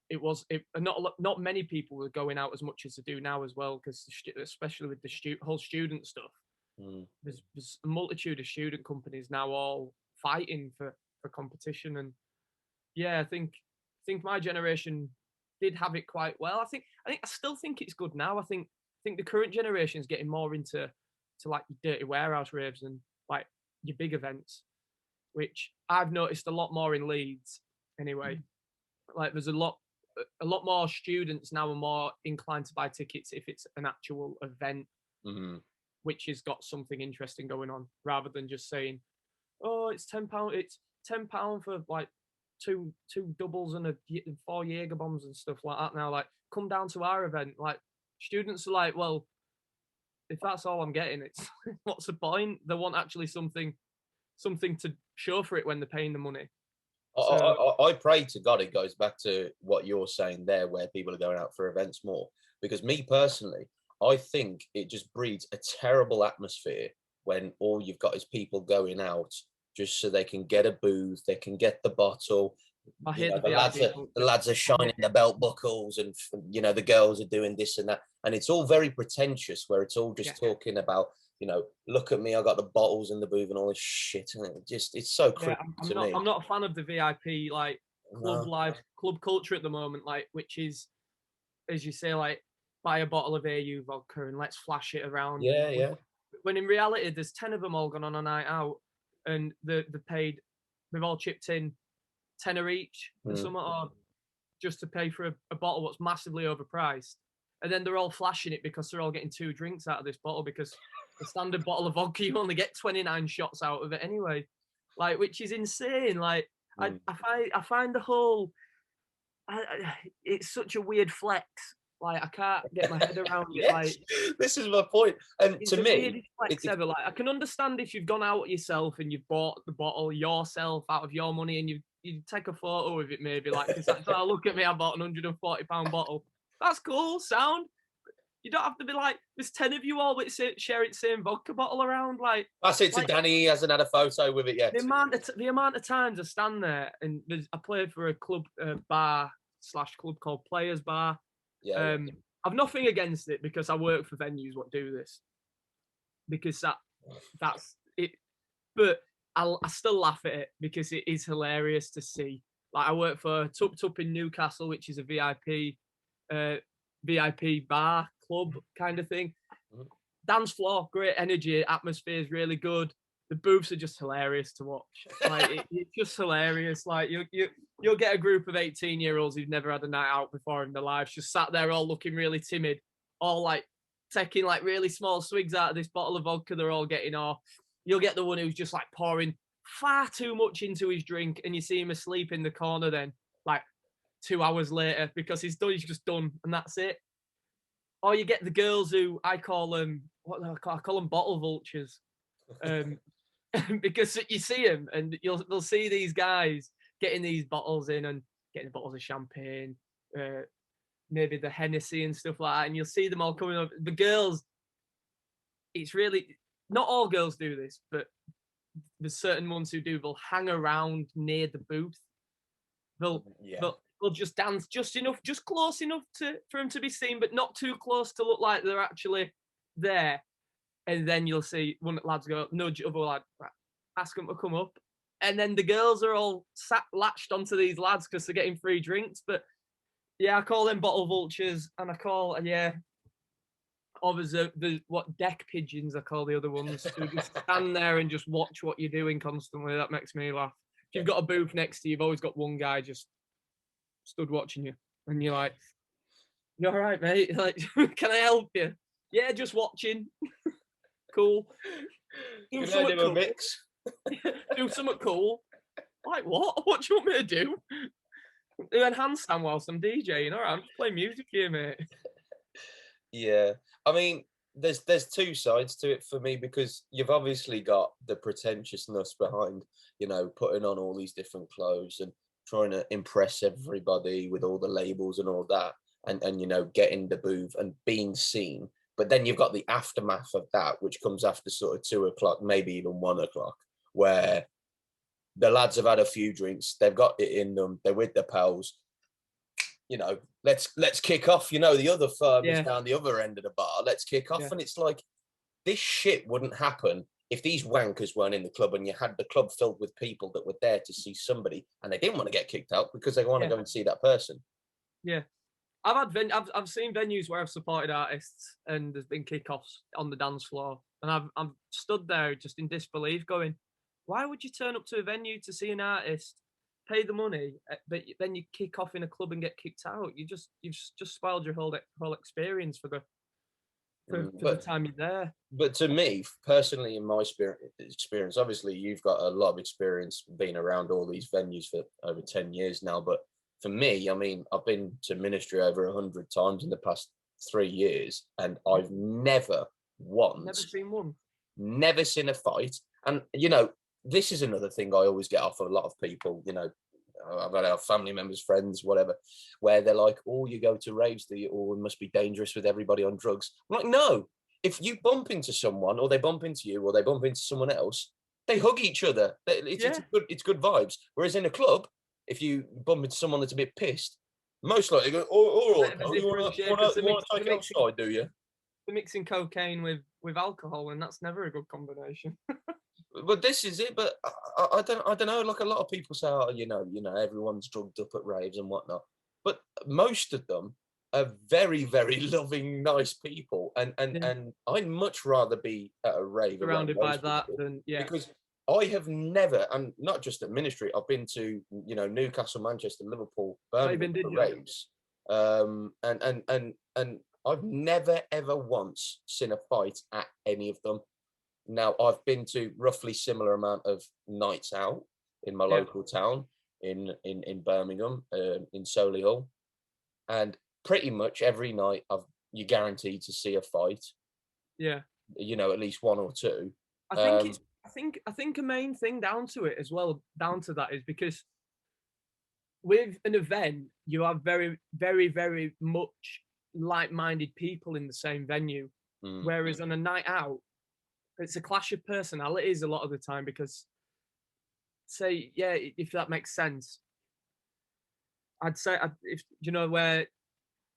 not many people were going out as much as they do now as well, because especially with the whole student stuff, Mm. there's a multitude of student companies now all fighting for competition. And yeah, I think my generation did have it quite well. I still think it's good now. I think the current generation is getting more into like your dirty warehouse raves and like your big events, which I've noticed a lot more in Leeds anyway. Like there's a lot more students now are more inclined to buy tickets if it's an actual event Mhm. which has got something interesting going on, rather than just saying, "Oh, it's £10. It's £10 for like two doubles and 4 Jaeger bombs and stuff like that." Now, like, come down to our event. Like, students are like, "Well, if that's all I'm getting, it's what's the point?" They want actually something to show for it when they're paying the money. So I pray to God it goes back to what you're saying there, where people are going out for events more. Because me personally, I think it just breeds a terrible atmosphere when all you've got is people going out just so they can get a booth, they can get the bottle. I You hate know, the VIP the culture. lads are shining their belt buckles, and the girls are doing this and that, and it's all very pretentious. Where it's all Yeah, just talking about, look at me, I got the bottles in the booth and all this shit, and it's so yeah. creepy I'm to not. me. I'm not a fan of the VIP like No. club culture at the moment. Like, which is, as you say, like, buy a bottle of AU vodka and let's flash it around. And Yeah, yeah. when in reality, there's 10 of them all gone on a night out, and they've all chipped in tenner each or Mm. something, or just to pay for a bottle that's massively overpriced. And then they're all flashing it because they're all getting 2 drinks out of this bottle, because the standard bottle of vodka, you only get 29 shots out of it anyway. Like, which is insane. Like, Mm. I find the whole, it's such a weird flex Like, I can't get my head around it. Yes, Like, this is my point. And it's to the me, weirdest flex ever. Like, I can understand if you've gone out yourself and you've bought the bottle yourself out of your money and you take a photo with it, maybe, like, because that's, oh, look at me, I bought an £140 bottle. That's cool, sound. You don't have to be like, there's 10 of you all with sharing the same vodka bottle around. That's it to like Danny. He hasn't had a photo with it yet. the amount of times I stand there and I played for a club bar / club called Players Bar. Yeah. I've nothing against it because I work for venues what do this, because that's it. But I still laugh at it because it is hilarious to see. Like, I work for Tup Tup in Newcastle, which is a VIP bar club kind of thing. Dance floor, great energy, atmosphere is really good. The booths are just hilarious to watch. Like, it's just hilarious. Like, you'll get a group of 18-year-olds who've never had a night out before in their lives, just sat there all looking really timid, all like taking like really small swigs out of this bottle of vodka they're all getting off. You'll get the one who's just like pouring far too much into his drink, and you see him asleep in the corner then, like 2 hours later, because he's just done, and that's it. Or you get the girls who I call them, I call them bottle vultures. Because you see them and they'll see these guys getting these bottles in and getting bottles of champagne, maybe the Hennessy and stuff like that, and you'll see them all coming up. The girls, it's really, not all girls do this, but there's certain ones who do. They'll hang around near the booth. They'll just dance just enough, just close enough for them to be seen, but not too close to look like they're actually there. And then you'll see one of the lads go, nudge other lad, ask them to come up. And then the girls are all latched onto these lads because they're getting free drinks. But yeah, I call them bottle vultures, and I call, or there's what deck pigeons I call the other ones, who just stand there and just watch what you're doing constantly. That makes me laugh. If you've got a booth next to you, you've always got one guy just stood watching you, and you're like, "You all right, mate? Like, can I help you?" Yeah, just watching. Cool. Can I do a mix? Do something cool. Like, what? What do you want me to do? Do a handstand whilst I'm DJing. All right, I'm just playing music here, mate. Yeah, I mean, there's two sides to it for me, because you've obviously got the pretentiousness behind, putting on all these different clothes and trying to impress everybody with all the labels and all that, and getting the booth and being seen. But then you've got the aftermath of that, which comes after sort of 2 o'clock, maybe even 1 o'clock, where the lads have had a few drinks, they've got it in them, they're with their pals. Let's kick off. The other firm is down the other end of the bar. Let's kick off. And it's like, this shit wouldn't happen if these wankers weren't in the club and you had the club filled with people that were there to see somebody and they didn't want to get kicked out because they want to go and see that person. Yeah. I've seen venues where I've supported artists and there's been kickoffs on the dance floor, and I've stood there just in disbelief, going, "Why would you turn up to a venue to see an artist, pay the money, but then you kick off in a club and get kicked out? You've just spoiled your whole experience for the time you're there." But to me personally, in my experience, obviously you've got a lot of experience being around all these venues for over 10 years now, but for me, I mean, I've been to Ministry over 100 times in the past 3 years, and I've never seen a fight. And this is another thing I always get off of a lot of people. I've got our family members, friends, whatever, where they're like, "Oh, you go to raves, do you? Oh, it must be dangerous with everybody on drugs." I'm like, no. If you bump into someone, or they bump into you, or they bump into someone else, they hug each other. It's good vibes. Whereas in a club, if you bump into someone that's a bit pissed, most likely go, "Oh, all right, you want to take it outside, do you?" They're mixing cocaine with alcohol, and that's never a good combination. But this is it. But I don't know. Like, a lot of people say, "Oh, everyone's drugged up at raves and whatnot," but most of them are very, very loving, nice people, and I'd much rather be at a rave surrounded by that than because I have never, and not just at Ministry, I've been to Newcastle, Manchester, Liverpool, Birmingham for raves, and I've never ever once seen a fight at any of them. Now, I've been to roughly similar amount of nights out in my local town in Birmingham, in Solihull, and pretty much every night you're guaranteed to see a fight. Yeah. You know, at least one or two. I think it's I think a main thing down to it as well, down to that, is because with an event, you have very, very, very much like-minded people in the same venue. Whereas on a night out, it's a clash of personalities a lot of the time because, say, yeah, if that makes sense, I'd say if you know where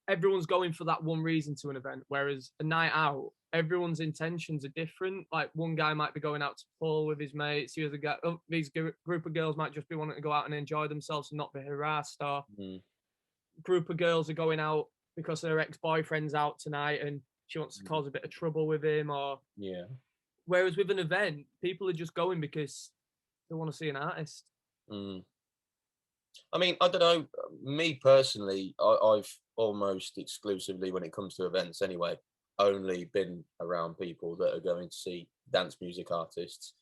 everyone's going for that one reason to an event, whereas a night out, everyone's intentions are different. Like one guy might be going out to pool with his mates, the other guy, these group of girls might just be wanting to go out and enjoy themselves and not be harassed, or group of girls are going out because their ex-boyfriend's out tonight and she wants to cause a bit of trouble with him, or whereas with an event, people are just going because they want to see an artist. I mean, I don't know. Me personally, I've almost exclusively, when it comes to events anyway, only been around people that are going to see dance music artists.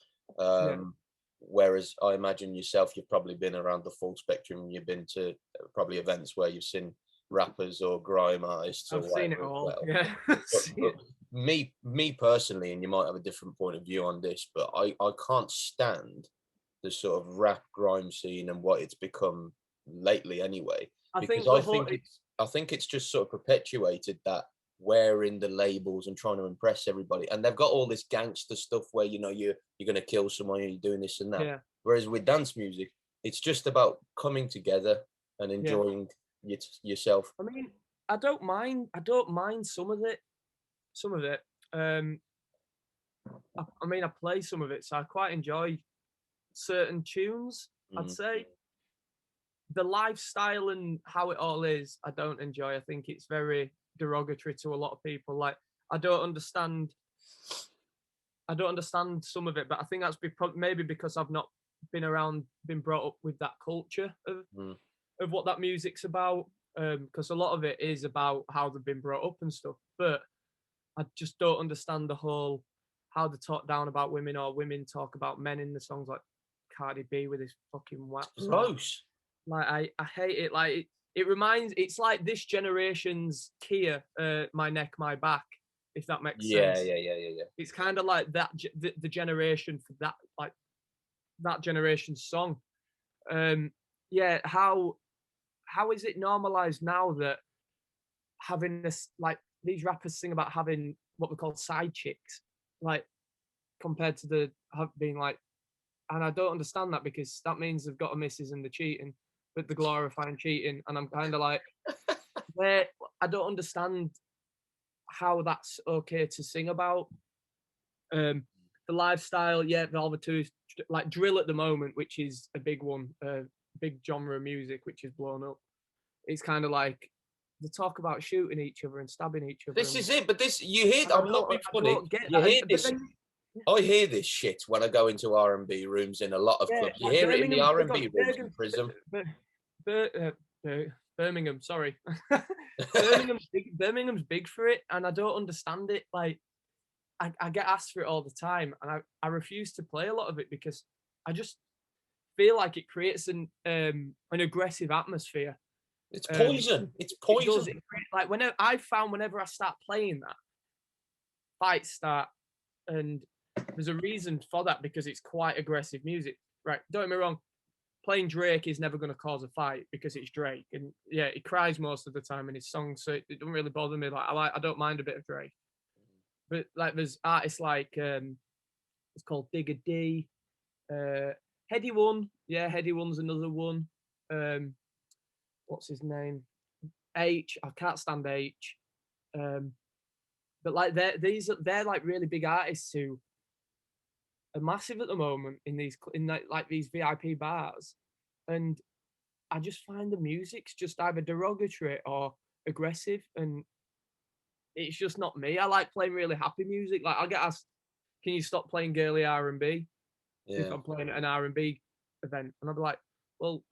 Whereas I imagine yourself, you've probably been around the full spectrum. You've been to probably events where you've seen rappers or grime artists. I've seen it all. Well. Yeah. But me personally, and you might have a different point of view on this, but I can't stand the sort of rap grime scene and what it's become lately anyway. I think it's just sort of perpetuated that wearing the labels and trying to impress everybody, and they've got all this gangster stuff where, you know, you're going to kill someone and you're doing this and that. Whereas with dance music, it's just about coming together and enjoying yourself. I mean, I don't mind some of it. I mean, I play some of it, so I quite enjoy certain tunes. I'd say the lifestyle and how it all is, I don't enjoy. I think it's very derogatory to a lot of people. Like, I don't understand some of it, but I think that's maybe because I've not been brought up with that culture of what that music's about. Because a lot of it is about how they've been brought up and stuff. But I just don't understand the whole how they talk down about women, or women talk about men in the songs, like Cardi B with his fucking wax. Gross. Like I hate it. Like it's like this generation's Kia, My Neck, My Back, if that makes sense. Yeah. It's kind of like that, the generation for that, like that generation's song. How is it normalized now that having this, like these rappers sing about having what we call side chicks, like compared to being like, and I don't understand that, because that means they've got a missus and they're cheating, but they're glorifying cheating, and I'm kind of like, I don't understand how that's okay to sing about. The lifestyle, all the two, like drill at the moment, which is a big one, big genre of music which is blown up. It's kind of like they talk about shooting each other and stabbing each other. This is it, but this you hear. I'm not being funny. You hear this. I hear this shit when I go into R&B rooms in a lot of clubs. You hear it in the R&B rooms in Prism. Birmingham, sorry. Birmingham's big for it, and I don't understand it. Like, I get asked for it all the time, and I refuse to play a lot of it because I just feel like it creates an aggressive atmosphere. It's poison. It's poison. Like whenever I start playing that, fights start, and there's a reason for that, because it's quite aggressive music. Right? Don't get me wrong. Playing Drake is never going to cause a fight because it's Drake, and yeah, he cries most of the time in his songs, so it doesn't really bother me. Like I don't mind a bit of Drake, but like there's artists like it's called Digger D, Heady One, Heady One's another one. What's his name? H. I can't stand H. But like they're like really big artists who are massive at the moment in these VIP bars, and I just find the music's just either derogatory or aggressive, and it's just not me. I like playing really happy music. Like I'll get asked, "Can you stop playing girly R&B?" If I'm playing at an R&B event, and I'll be like, "Well,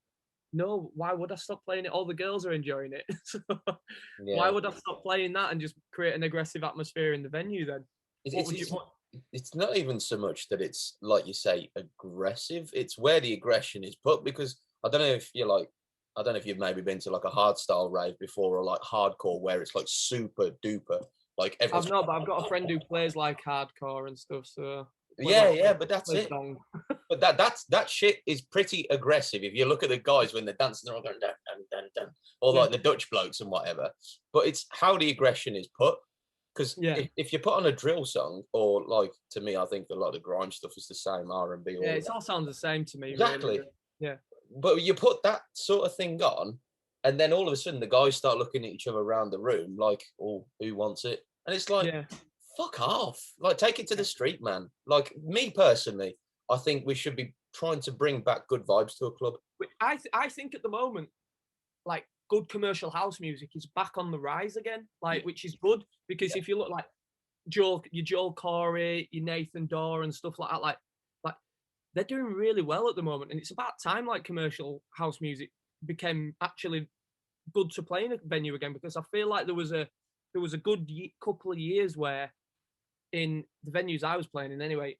no, why would I stop playing it? All the girls are enjoying it. So why would I stop playing that and just create an aggressive atmosphere in the venue then?" It's not even so much that it's, like you say, aggressive. It's where the aggression is put, because I don't know if you're like, I don't know if you've maybe been to like a hardstyle rave before, or like hardcore where it's like super duper, like I've everyone's. not, but I've got a friend who plays like hardcore and stuff. So Yeah, yeah, but that's plays it. dong. But that shit is pretty aggressive. If you look at the guys when they're dancing, they're all going dun dun dun dun, or like the Dutch blokes and whatever. But it's how the aggression is put. Because Yeah, if you put on a drill song, or like to me, I think a lot of grime stuff is the same, R&B, yeah, all of it that. all sounds the same to me, really. Exactly. Yeah, But you put that sort of thing on, and then all of a sudden the guys start looking at each other around the room like, "Oh, who wants it?" And it's like, yeah. fuck off. Like, take it to the street, man. Like, me personally, I think we should be trying to bring back good vibes to a club. I think at the moment, like good commercial house music is back on the rise again, like which is good because Yeah. if you look like your Joel Corey, your Nathan Dorr and stuff like they're doing really well at the moment, and it's about time like commercial house music became actually good to play in a venue again because I feel like there was a good couple of years where in the venues I was playing in anyway,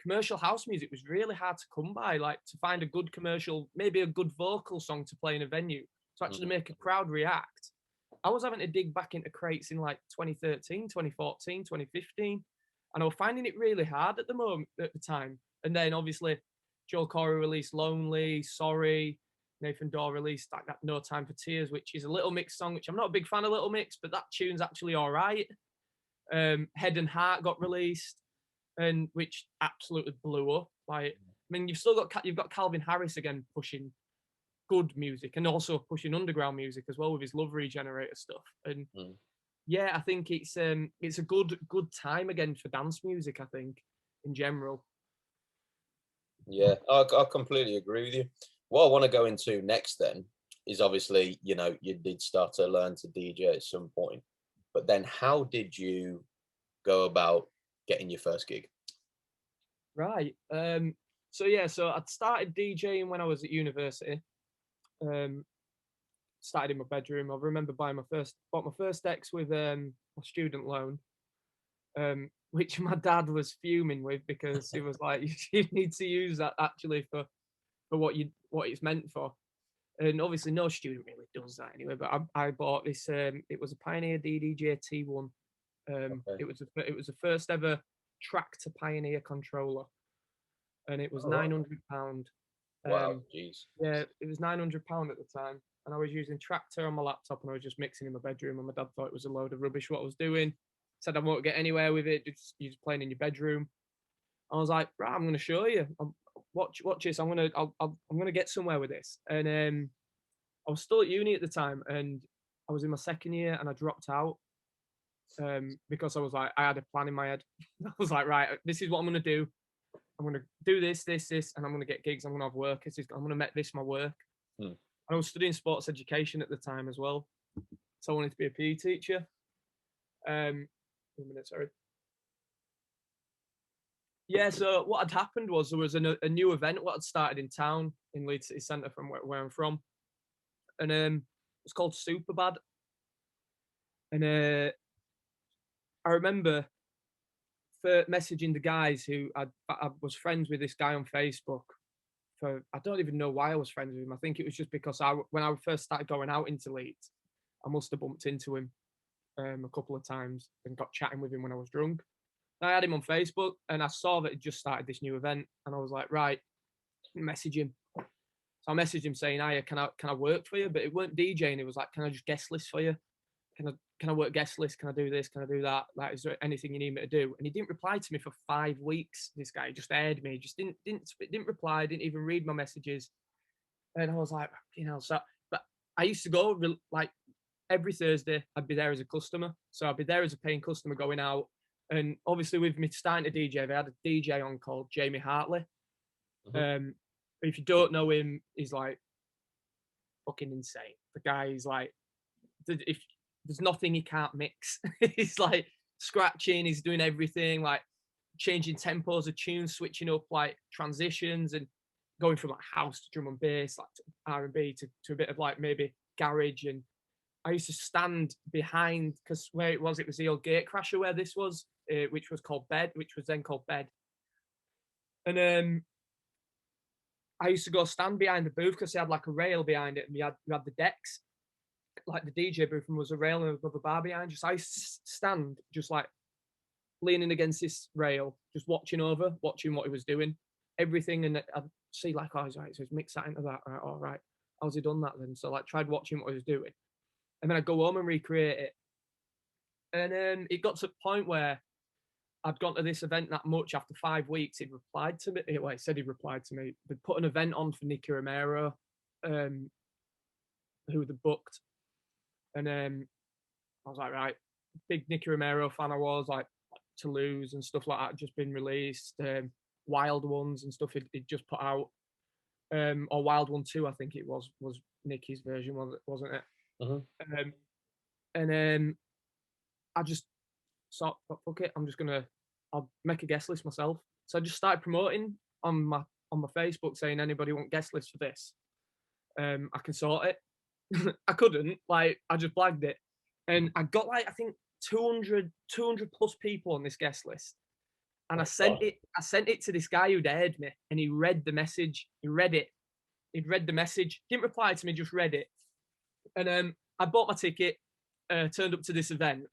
commercial house music was really hard to come by. Like to find a good commercial, maybe a good vocal song to play in a venue to actually make a crowd react. I was having to dig back into crates in like 2013, 2014, 2015, and I was finding it really hard at the moment at the time. And then obviously Joel Corey released Lonely, Sorry, Nathan Dorr released like that No Time for Tears, which is a Little Mix song, which I'm not a big fan of Little Mix, but that tune's actually all right. Head and Heart got released, and which absolutely blew up. Like, I mean, you've got Calvin Harris again pushing good music and also pushing underground music as well with his Love Regenerator stuff. And yeah, I think it's a good time again for dance music. I think in general. Yeah, I completely agree with you. What I want to go into next then is obviously, you did start to learn to DJ at some point, but then how did you go about getting your first gig? Right. So yeah, so I'd started DJing when I was at university. Um, Started in my bedroom. I remember bought my first decks with my student loan, which my dad was fuming with because he was like, "You need to use that actually for what it's meant for." And obviously, no student really does that anyway. But I bought this. It was a Pioneer DDJ T1. Okay. It was the first ever track to Pioneer controller, and it was All right. £900. Wow, jeez. Yeah, it was £900 at the time, and I was using Tractor on my laptop, and I was just mixing in my bedroom. And my dad thought it was a load of rubbish what I was doing. Said I won't get anywhere with it. You're just playing in your bedroom. I was like, right, I'm going to show you. Watch this. I'm gonna get somewhere with this. And I was still at uni at the time, and I was in my second year, and I dropped out because I was like, I had a plan in my head. I was like, right, this is what I'm going to do. I'm going to do this, and I'm going to get gigs. I'm going to have work. I'm going to make this my work. Hmm. I was studying sports education at the time as well, so I wanted to be a PE teacher. Um, 1 minute, sorry. Yeah, so what had happened was there was a new event what had started in town in Leeds City Centre from where I'm from, and it's called Superbad. And I remember messaging the guys who I was friends with this guy on Facebook. I don't even know why I was friends with him. I think it was just because when I first started going out into Leeds, I must have bumped into him a couple of times and got chatting with him when I was drunk. I had him on Facebook and I saw that he just started this new event, and I was like, right, message him. So I messaged him saying, "Hiya, can I work for you?" But it weren't DJing. It was like, "Can I just guest list for you? Can I work guest list? Can I do this? Can I do that? Like, is there anything you need me to do?" And he didn't reply to me for 5 weeks. This guy just aired me. Just didn't reply. Didn't even read my messages. And I was like, so. But I used to go like every Thursday. I'd be there as a customer. So I'd be there as a paying customer going out. And obviously, with me starting to DJ, they had a DJ on called Jamie Hartley. If you don't know him, he's like fucking insane. The guy is like, if there's nothing he can't mix. He's like scratching, he's doing everything, like changing tempos of tunes, switching up like transitions and going from like house to drum and bass, like to R&B to a bit of like maybe garage. And I used to stand behind, because where it was the old Gatecrasher where this was, which was then called Bed. And I used to go stand behind the booth because they had like a rail behind it, and we had the decks, like the DJ booth, and there was a rail and another bar behind. Just I used to stand just like leaning against this rail, just watching what he was doing, everything, and I'd see like, oh, he's right, so he's mixed that into that. Right, all right, how's he done that then? So like, tried watching what he was doing, and then I'd go home and recreate it. And then it got to the point where I'd gone to this event that much. After 5 weeks, he'd replied to me. Well, he said he replied to me. They'd put an event on for Nicky Romero, who they booked, and I was like, right, big Nicky Romero fan I was, like Toulouse and stuff like that had just been released, Wild Ones and stuff he'd just put out, or Wild One 2, I think it was Nicky's version, wasn't it? Mm-hmm. And I just thought, fuck it, I'll make a guest list myself. So I just started promoting on my Facebook, saying anybody want guest list for this, I can sort it. I couldn't, like, I just blagged it, and I got like, I think 200 plus people on this guest list, and I sent it to this guy who dared me, and he read the message. He'd read the message, didn't reply to me, just read it. And I bought my ticket, turned up to this event,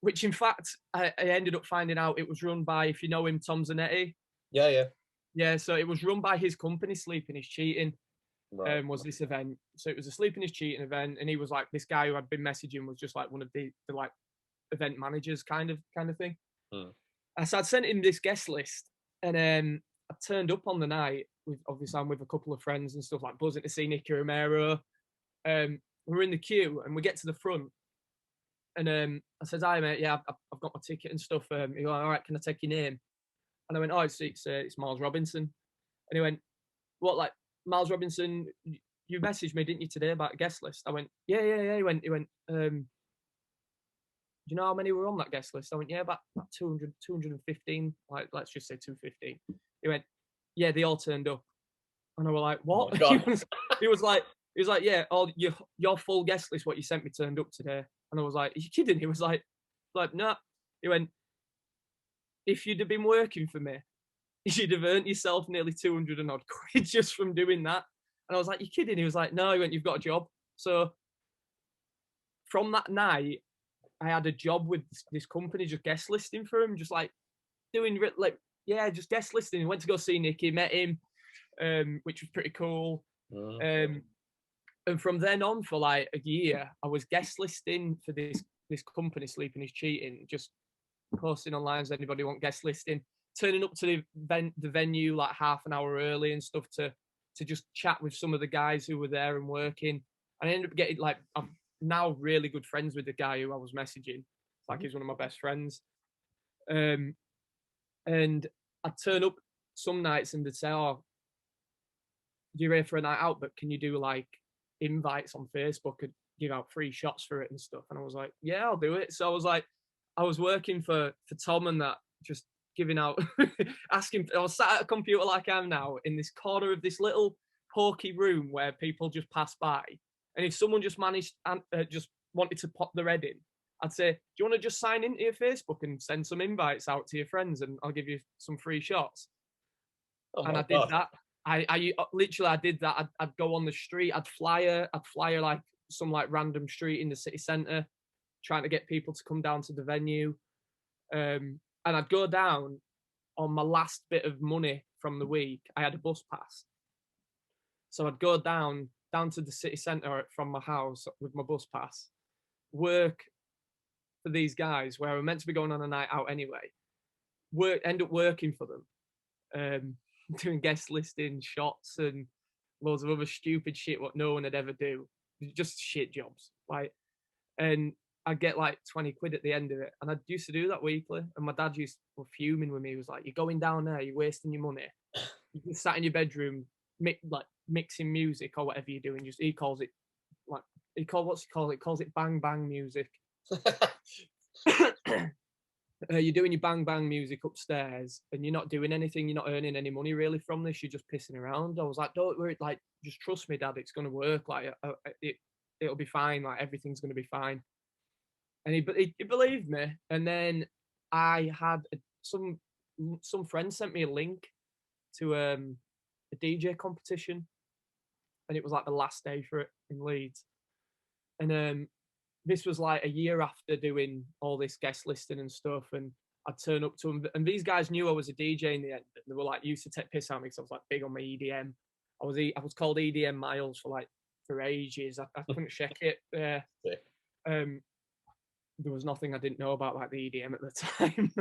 which in fact I ended up finding out it was run by, if you know him, Tom Zanetti. Yeah, so it was run by his company, Sleeping is Cheating. Right. Was this event. So it was a Sleeping is Cheating event, and he was like, this guy who I'd been messaging was just like one of the like event managers kind of thing. So I'd sent him this guest list, and I turned up on the night with, obviously I'm with a couple of friends and stuff, like buzzing to see Nicky Romero. We're in the queue and we get to the front, and I said, hi mate, yeah, I've got my ticket and stuff. He went, all right, can I take your name? And I went, oh, it's Myles Robinson. And he went, what, like Myles Robinson, you messaged me, didn't you, today about a guest list? I went, yeah. He went, do you know how many were on that guest list? I went, yeah, about 200, 215, like, let's just say 215. He went, yeah, they all turned up. And I was like, what? Oh he was like, yeah, all your full guest list, what you sent me, turned up today. And I was like, are you kidding? He was like, no. Nah. He went, if you'd have been working for me, you'd have earned yourself nearly 200 and odd quid just from doing that. And I was like, you kidding? He was like, no. He went, you've got a job. So from that night, I had a job with this company, just guest listing for him, just like doing like, yeah, just guest listing. He went to go see Nicky, met him, which was pretty cool. And from then on, for like a year, I was guest listing for this company, Sleeping is Cheating, just posting online, does anybody want guest listing, turning up to the venue like half an hour early and stuff to just chat with some of the guys who were there and working. And I ended up getting, like, I'm now really good friends with the guy who I was messaging. Like, he's one of my best friends. And I'd turn up some nights and they'd say, oh, you're here for a night out, but can you do like invites on Facebook and give out free shots for it and stuff? And I was like, yeah, I'll do it. So I was like, I was working for Tom and that, just giving out, asking. I was sat at a computer like I am now in this corner of this little pokey room where people just pass by. And if someone just managed and just wanted to pop their head in, I'd say, do you want to just sign into your Facebook and send some invites out to your friends and I'll give you some free shots? Oh, and I did that. I literally, I did that. I'd go on the street, I'd flyer like some like random street in the city centre, trying to get people to come down to the venue. And I'd go down on my last bit of money from the week. I had a bus pass. So I'd go down to the city centre from my house with my bus pass, work for these guys where we're meant to be going on a night out anyway, end up working for them, doing guest listing, shots and loads of other stupid shit what no one would ever do. Just shit jobs. Like, and I'd get like 20 quid at the end of it. And I used to do that weekly. And my dad used to be fuming with me. He was like, you're going down there, you're wasting your money. You just sat in your bedroom, mixing music or whatever you're doing. He calls it bang bang music. You're doing your bang bang music upstairs and you're not doing anything, you're not earning any money really from this, you're just pissing around. I was like, don't worry, like, just trust me, Dad, it's going to work, like, it'll be fine, like, everything's going to be fine. And he believed me. And then I had some friend sent me a link to a DJ competition, and it was like the last day for it in Leeds. And this was like a year after doing all this guest listing and stuff, and I'd turn up to them, and these guys knew I was a DJ in the end. They were like used to take piss out of me because I was like big on my EDM. I was called EDM Myles for ages. I couldn't check it. There was nothing I didn't know about like the EDM at the time.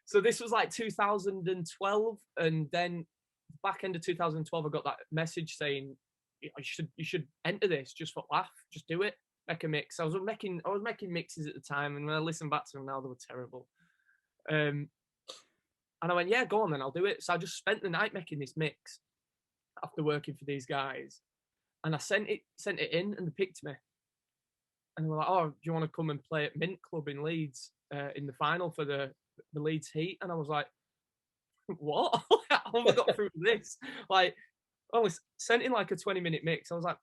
So this was like 2012, and then back end of 2012, I got that message saying you should enter this just for laugh, just do it, make a mix. I was making mixes at the time, and when I listen back to them now, they were terrible. And I went, yeah, go on then, I'll do it. So I just spent the night making this mix after working for these guys, and I sent it in, and they picked me. And they were like, oh, do you want to come and play at Mint Club in Leeds in the final for the Leeds Heat? And I was like, what? How have I got through this? Like, I only sent in like a 20-minute mix. I was like,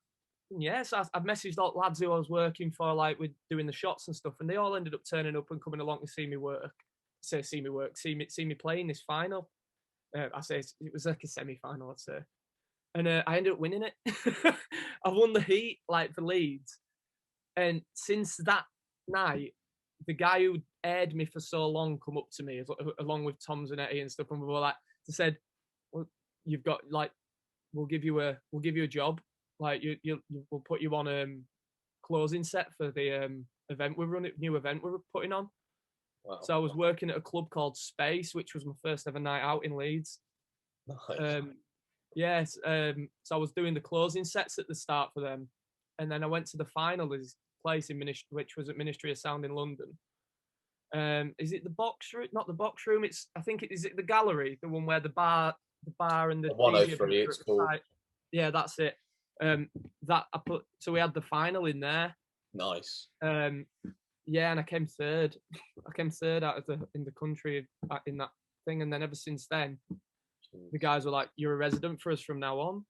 yes. Yeah. I've messaged all lads who I was working for, like with doing the shots and stuff, and they all ended up turning up and coming along to see me play in this final. I say it was like a semi-final, I'd say. And I ended up winning it. I won the Heat, like for Leeds. And since that night, the guy who aired me for so long come up to me, along with Tom Zanetti and stuff, and we were like, they said, well, you've got like, we'll give you a job, like we'll put you on closing set for the new event we were putting on. Wow. So I was working at a club called Space, which was my first ever night out in Leeds. Nice. Yes. So I was doing the closing sets at the start for them, and then I went to the final. This place which was at Ministry of Sound in London. Is it the box room? Not the box room. Is it the gallery, the one where the bar and the 103. It's called. Yeah, that's it. So we had the final in there. Nice. Yeah, and I came third. In the country in that thing, and then ever since then, the guys were like, "You're a resident for us from now on."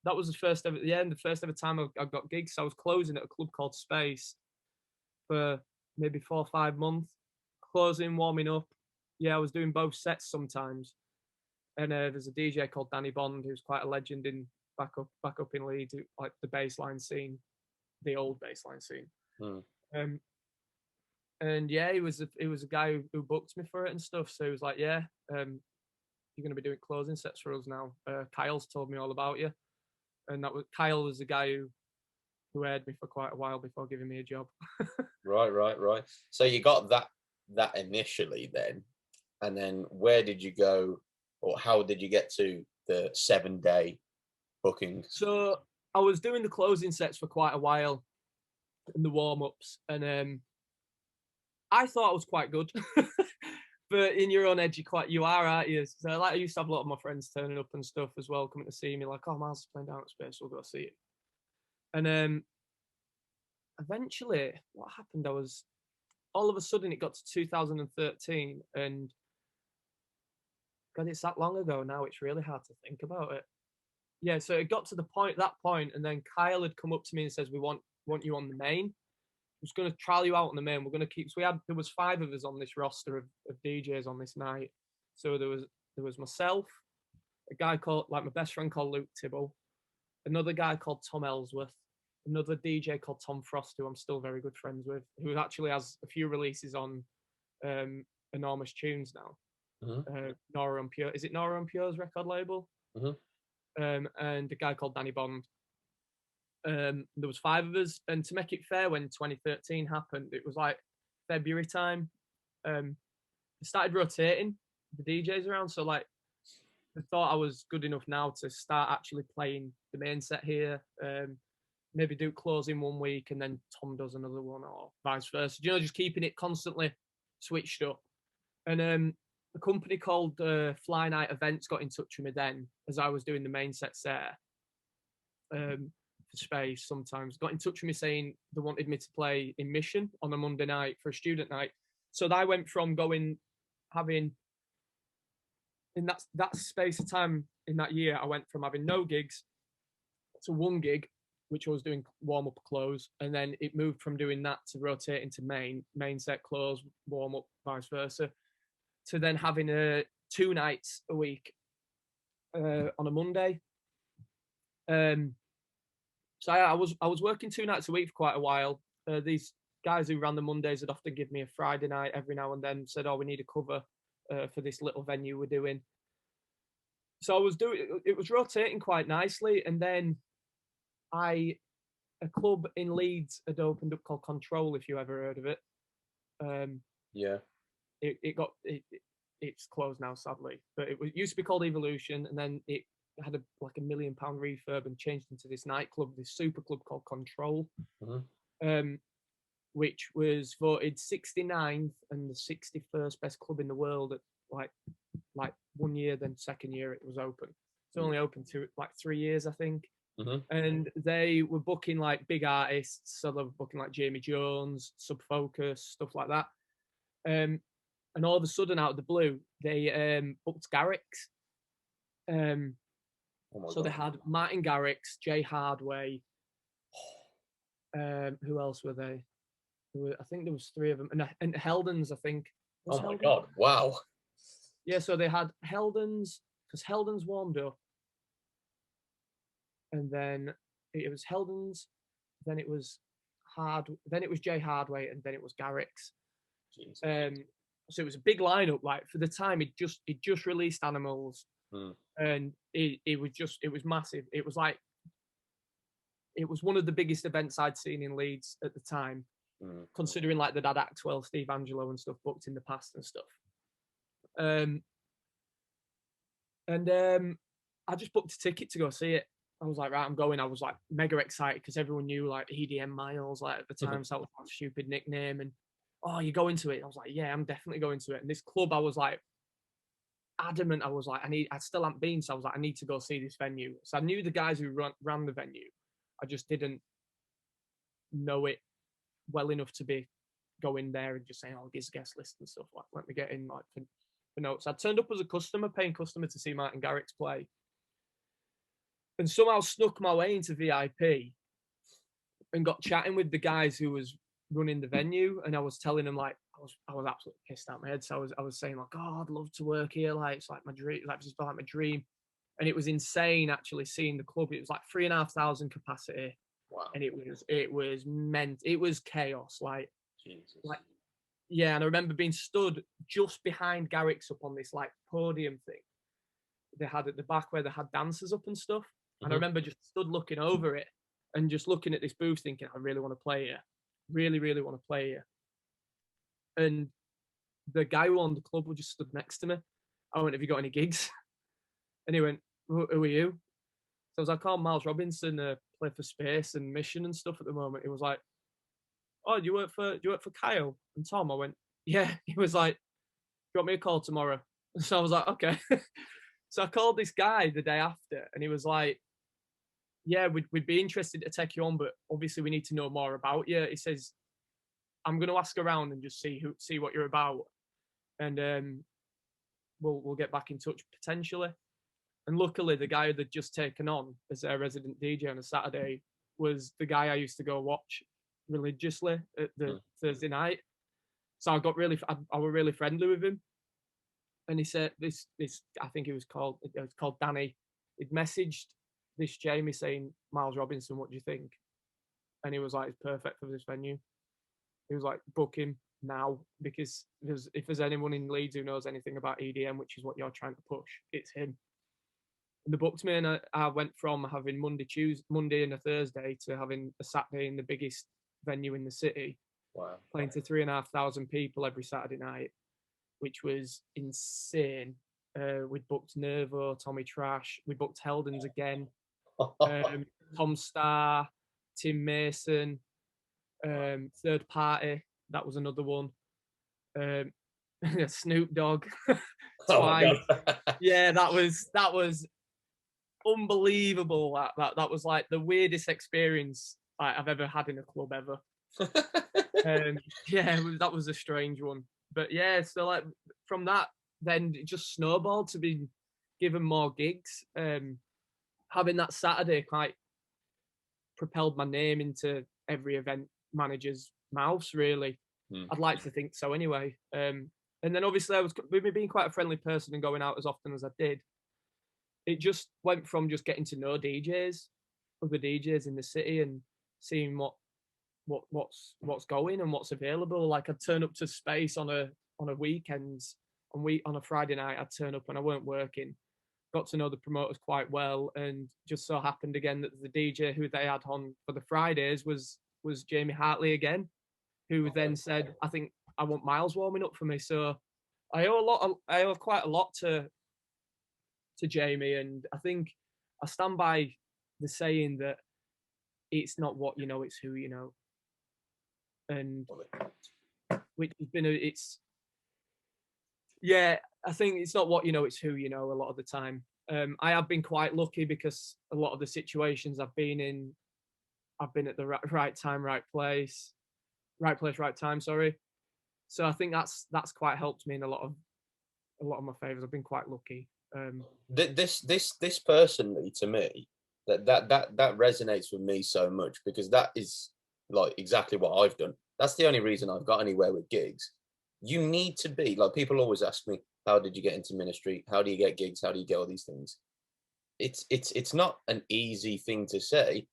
That was the first ever time I got gigs. So I was closing at a club called Space for maybe 4 or 5 months, closing, warming up. Yeah, I was doing both sets sometimes. And there's a DJ called Danny Bond, who's quite a legend in back up in Leeds, like the bassline scene, the old bassline scene. And yeah, he was a guy who booked me for it and stuff. So he was like, yeah, you're going to be doing closing sets for us now. Kyle's told me all about you. And Kyle was the guy who aired me for quite a while before giving me a job. Right. So you got that initially then, and then where did you go, or how did you get to the 7-day bookings? So I was doing the closing sets for quite a while, and the warm-ups, and I thought I was quite good. But in your own head, you are, aren't you? So I used to have a lot of my friends turning up and stuff as well, coming to see me, like, oh, Myles is playing down at Space, we'll go see it. And eventually, what happened, all of a sudden it got to 2013, and God, it's that long ago now, it's really hard to think about it. Yeah, so it got to that point, and then Kyle had come up to me and says, we want you on the main. Was going to trial you out on the main. We're going to keep. So there was 5 of us on this roster of DJs on this night. So there was myself, a guy called, like, my best friend called Luke Tibble, another guy called Tom Ellsworth, another DJ called Tom Frost, who I'm still very good friends with, who actually has a few releases on Enormous Tunes now. Mm-hmm. Nora and Pure. Is it Nora and Pure's record label? Mm-hmm. And a guy called Danny Bond. There was 5 of us, and to make it fair, when 2013 happened, it was like February time. I started rotating the DJs around, so like I thought I was good enough now to start actually playing the main set here. Maybe do closing one week and then Tom does another one, or vice versa. Just keeping it constantly switched up. And a company called Fly Night Events got in touch with me then, as I was doing the main sets there. For Space, sometimes got in touch with me saying they wanted me to play in Mission on a Monday night for a student night. So I went from having in that space of time in that year, I went from having no gigs to 1 gig, which I was doing warm up, close, and then it moved from doing that to rotating to main set, close, warm up, vice versa, to then having 2 nights a week on a Monday. So I was working 2 nights a week for quite a while. These guys who ran the Mondays would often give me a Friday night every now and then. Said, "Oh, we need a cover for this little venue we're doing." So I was doing. It was rotating quite nicely, and then a club in Leeds had opened up called Control. If you ever heard of it. Yeah. It's closed now, sadly. But it used to be called Evolution, and then it had like £1 million refurb and changed into this nightclub, this super club called Control, which was voted 69th and the 61st best club in the world at like 1 year. Then second year it was open. It's only open to like 3 years, I think. And they were booking like big artists, so they were booking like Jamie Jones, Sub Focus, stuff like that. And all of a sudden, out of the blue, they booked Garrix. So they had Martin Garrix, Jay Hardway. Who else were they? I think there was 3 of them, and Heldens, I think. Oh my God! Wow. Yeah, so they had Heldens because Heldens warmed up, and then it was Heldens, then it was then it was Jay Hardway, and then it was Garrix. So it was a big lineup. Like for the time, it just released Animals, and it was massive. It was one of the biggest events I'd seen in Leeds at the time, considering like they'd had Act 12, Steve Angelo and stuff booked in the past and stuff. I just booked a ticket to go see it. I was like, right, I'm going. I was like mega excited because everyone knew like EDM Myles like at the time, so that was a stupid nickname. And oh, you're going to it? I was like, yeah, I'm definitely going to it. And this club, I was like adamant. I was like, I still haven't been, so I was like, I need to go see this venue. So I knew the guys who ran the venue. I just didn't know it well enough to be going there and just saying, oh, give guest list and stuff. Like, let me get in like for notes. I turned up as a customer, paying customer to see Martin Garrix play, and somehow snuck my way into VIP and got chatting with the guys who was running the venue. And I was telling them like I was absolutely pissed out my head. So I was saying like, oh, I'd love to work here. Like it's like my dream. Like it's like my dream. And it was insane actually seeing the club. It was like 3,500 capacity. Wow. And it was meant. It was chaos. Like Jesus. Like yeah. And I remember being stood just behind Garrix up on this like podium thing they had at the back where they had dancers up and stuff. And I remember just stood looking over it and just looking at this booth thinking, I really want to play here. Really, really want to play here. And the guy who owned the club just stood next to me. I went, have you got any gigs? And he went, who are you? So I was like, oh, Myles Robinson, play for Space and Mission and stuff at the moment. He was like, oh, do you work for Kyle and Tom? I went, yeah. He was like, drop me a call tomorrow. So I was like, okay. So I called this guy the day after and he was like, yeah, we'd be interested to take you on, but obviously we need to know more about you. He says, I'm going to ask around and just see what you're about. And we'll get back in touch potentially. And luckily the guy they'd just taken on as their resident DJ on a Saturday was the guy I used to go watch religiously at the Thursday night. So I got I was really friendly with him. And he said this I think it was called Danny. He'd messaged this Jamie saying, Myles Robinson, what do you think? And he was like, it's perfect for this venue. He was like, book him now, because if there's anyone in Leeds who knows anything about EDM, which is what you're trying to push, it's him. And they booked me, and I went from having Monday and a Thursday to having a Saturday in the biggest venue in the city. Wow. Playing to 3,500 people every Saturday night, which was insane. We'd booked Nervo, Tommy Trash. We booked Heldens again. Tom Starr, Tim Mason, Third Party. That was another one. Snoop Dogg twice. Yeah, that was unbelievable. That was like the weirdest experience I've ever had in a club ever. Yeah, that was a strange one. But yeah, so like from that, then it just snowballed to be given more gigs. Having that Saturday quite propelled my name into every event manager's mouth, really. I'd like to think so anyway. And then obviously with me being quite a friendly person and going out as often as I did, it just went from just getting to know DJs, other DJs in the city, and seeing what's going and what's available. Like I'd turn up to space on a weekends, on a Friday night, I'd turn up and I weren't working. Got to know the promoters quite well, and just so happened again that the DJ who they had on for the Fridays was Jamie Hartley again, who then said, "I think I want Myles warming up for me." So I owe quite a lot to Jamie, and I think I stand by the saying that it's not what you know, it's who you know, and which has been it's yeah, I think it's not what you know, it's who you know a lot of the time. I have been quite lucky because a lot of the situations I've been in, I've been at the right time, right place, right time. Sorry. So I think that's quite helped me in a lot of my favors. I've been quite lucky. This personally, to me, that resonates with me so much, because that is like exactly what I've done. That's the only reason I've got anywhere with gigs. You need to be like, people always ask me, how did you get into ministry? How do you get gigs? How do you get all these things? It's not an easy thing to say,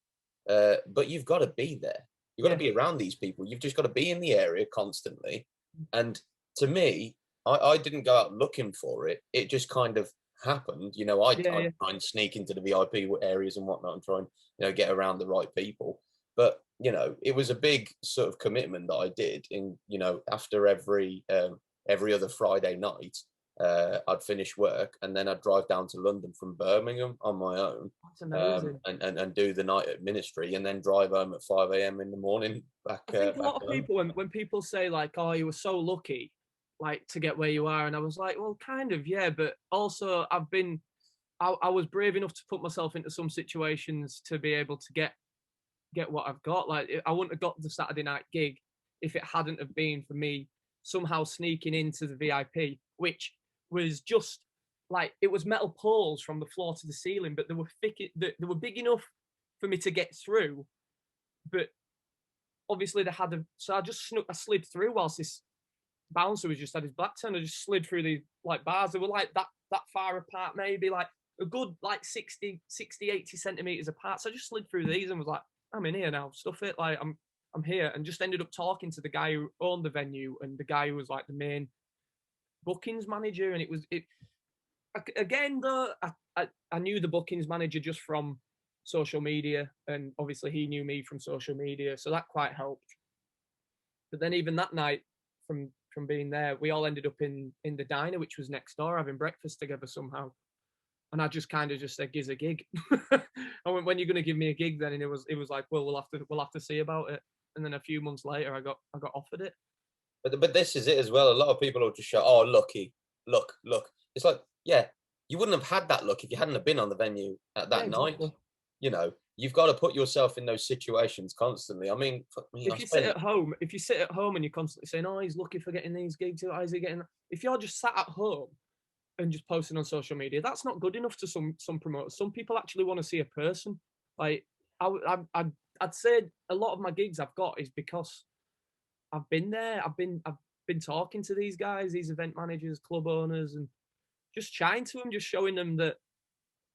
but you've got to be there. You've got to be around these people. You've just got to be in the area constantly. And to me, I didn't go out looking for it. It just kind of happened. You know, I'd try and sneak into the VIP areas and whatnot and try and, you know, get around the right people. But, you know, it was a big sort of commitment that I did. In, you know, after every other Friday night, I'd finish work and then I'd drive down to London from Birmingham on my own, and do the night at ministry, and then drive home at 5 a.m. in the morning back. I think a back lot of home. people, when people say like, "Oh, you were so lucky, like to get where you are," and I was like, "Well, kind of, yeah," but also I was brave enough to put myself into some situations to be able to get what I've got. Like I wouldn't have got the Saturday night gig if it hadn't have been for me somehow sneaking into the VIP, which was just like, it was metal poles from the floor to the ceiling, but they were thick, they were big enough for me to get through. But obviously they had so I slid through whilst this bouncer was just had his back turned. I just slid through the like bars. They were like that far apart, maybe like a good like 60, 80 centimeters apart. So I just slid through these and was like, I'm in here now, stuff it. Like I'm here, and just ended up talking to the guy who owned the venue and the guy who was like the main bookings manager. And it again though, I knew the bookings manager just from social media, and obviously he knew me from social media, so that quite helped. But then even that night, from being there, we all ended up in the diner, which was next door, having breakfast together somehow. And I just kind of just said, "Gives a gig." I went, "When are you going to give me a gig then?" And it was like, "Well, we'll have to see about it." And then a few months later, I got offered it. But this is it as well. A lot of people will just shout, "Oh, lucky, look." It's like, yeah, you wouldn't have had that luck if you hadn't have been on the venue at that night. You know, you've got to put yourself in those situations constantly. I mean, if you sit at home and you're constantly saying, "Oh, he's lucky for getting these gigs," why is he getting? If you're just sat at home and just posting on social media, that's not good enough to some promoters. Some people actually want to see a person. Like I'd say a lot of my gigs I've got is because I've been there. I've been talking to these guys, these event managers, club owners, and just chatting to them, just showing them that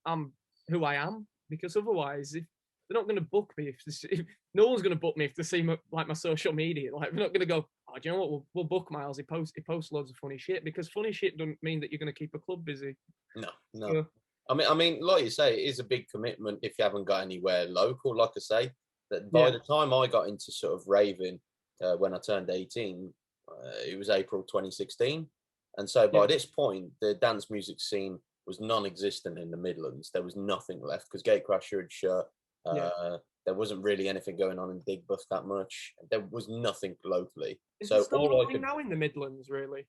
I'm who I am. Because otherwise, if they're not going to book me, if no one's going to book me if they see my social media, like they're not going to go, "Oh, do you know what? We'll book Myles. He posts loads of funny shit," because funny shit doesn't mean that you're going to keep a club busy. No. So, I mean, like you say, it is a big commitment if you haven't got anywhere local. Like I say, that by the time I got into sort of raving, when I turned 18, it was April 2016. And so by this point, the dance music scene was non-existent in the Midlands. There was nothing left because Gatecrasher had shut. There wasn't really anything going on in Digbuff that much. There was nothing locally. Is So it still nothing now in the Midlands, really?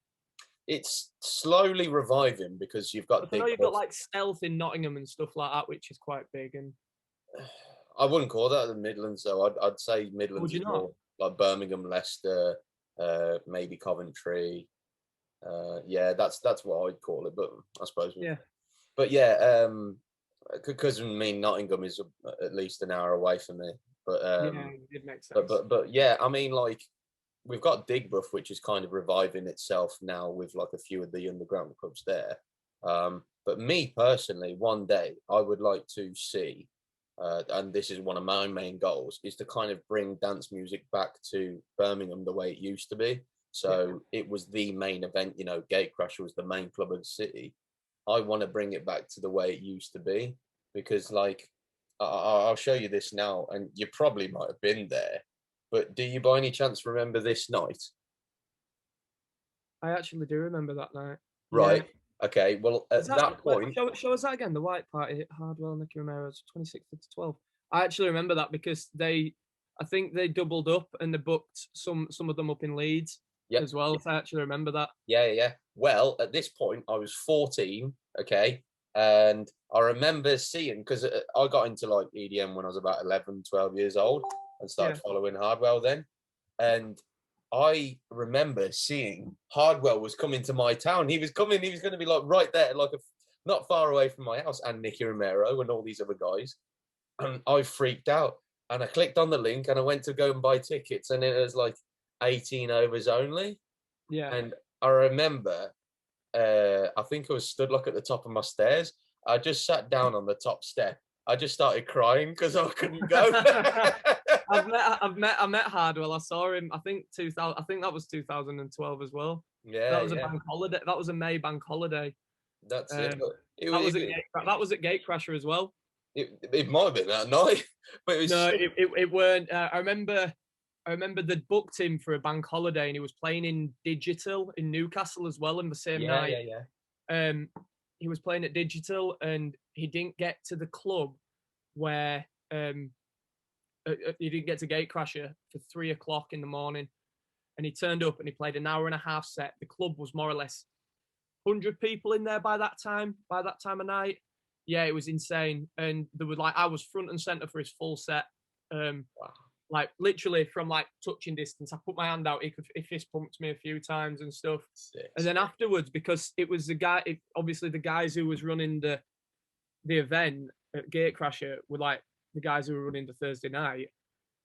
It's slowly reviving because you've got. I know you've got like Stealth in Nottingham and stuff like that, which is quite big. And I wouldn't call that the Midlands, though. I'd say Midlands is more like Birmingham, Leicester, maybe Coventry. Yeah, that's what I'd call it. But I suppose. Yeah. But yeah, because I mean Nottingham is at least an hour away from me. But yeah, it makes sense. But yeah, I mean, like, we've got Digbuff, which is kind of reviving itself now with like a few of the underground clubs there. But me personally, one day I would like to see, and this is one of my main goals, is to kind of bring dance music back to Birmingham the way it used to be. So it was the main event, you know, Gatecrasher was the main club of the city. I want to bring it back to the way it used to be because, like, I'll show you this now, and you probably might have been there. But do you by any chance remember this night? I actually do remember that night. Yeah. Right. Okay. Well, Is at that that point, show us that again? The White Party, Hardwell, Nicky Romero's 26th to 12. I actually remember that because I think they doubled up and they booked some of them up in Leeds yep. as well. So I actually remember that. Yeah. Well, at this point, I was 14. Okay. And I remember seeing, because I got into like EDM when I was about 11, 12 years old and started following Hardwell then. And I remember seeing Hardwell was coming to my town. He was going to be like right there, like not far away from my house, and Nicky Romero and all these other guys. And I freaked out. And I clicked on the link and I went to go and buy tickets, and it was like 18 overs only. Yeah. And I remember, I think I was stood like at the top of my stairs. I just sat down on the top step. I just started crying because I couldn't go. I met Hardwell. I saw him. I think 2000. I think that was 2012 as well. Yeah, that was a bank holiday. That was a May bank holiday. That's it. That was at Gatecrasher as well. It might have been that night, but it was no, it weren't. I remember they'd booked him for a bank holiday, and he was playing in Digital in Newcastle as well in the same night. Yeah. He was playing at Digital, and he didn't get to the club where he didn't get to Gatecrasher for 3 o'clock in the morning, and he turned up and he played an hour and a half set. The club was more or less 100 people in there by that time of night. Yeah, it was insane. And there was like, I was front and center for his full set. Wow. Like literally from like touching distance. I put my hand out, he fist pumped me a few times and stuff. And then afterwards, because it was obviously the guys who was running the event at Gatecrasher were like the guys who were running the Thursday night.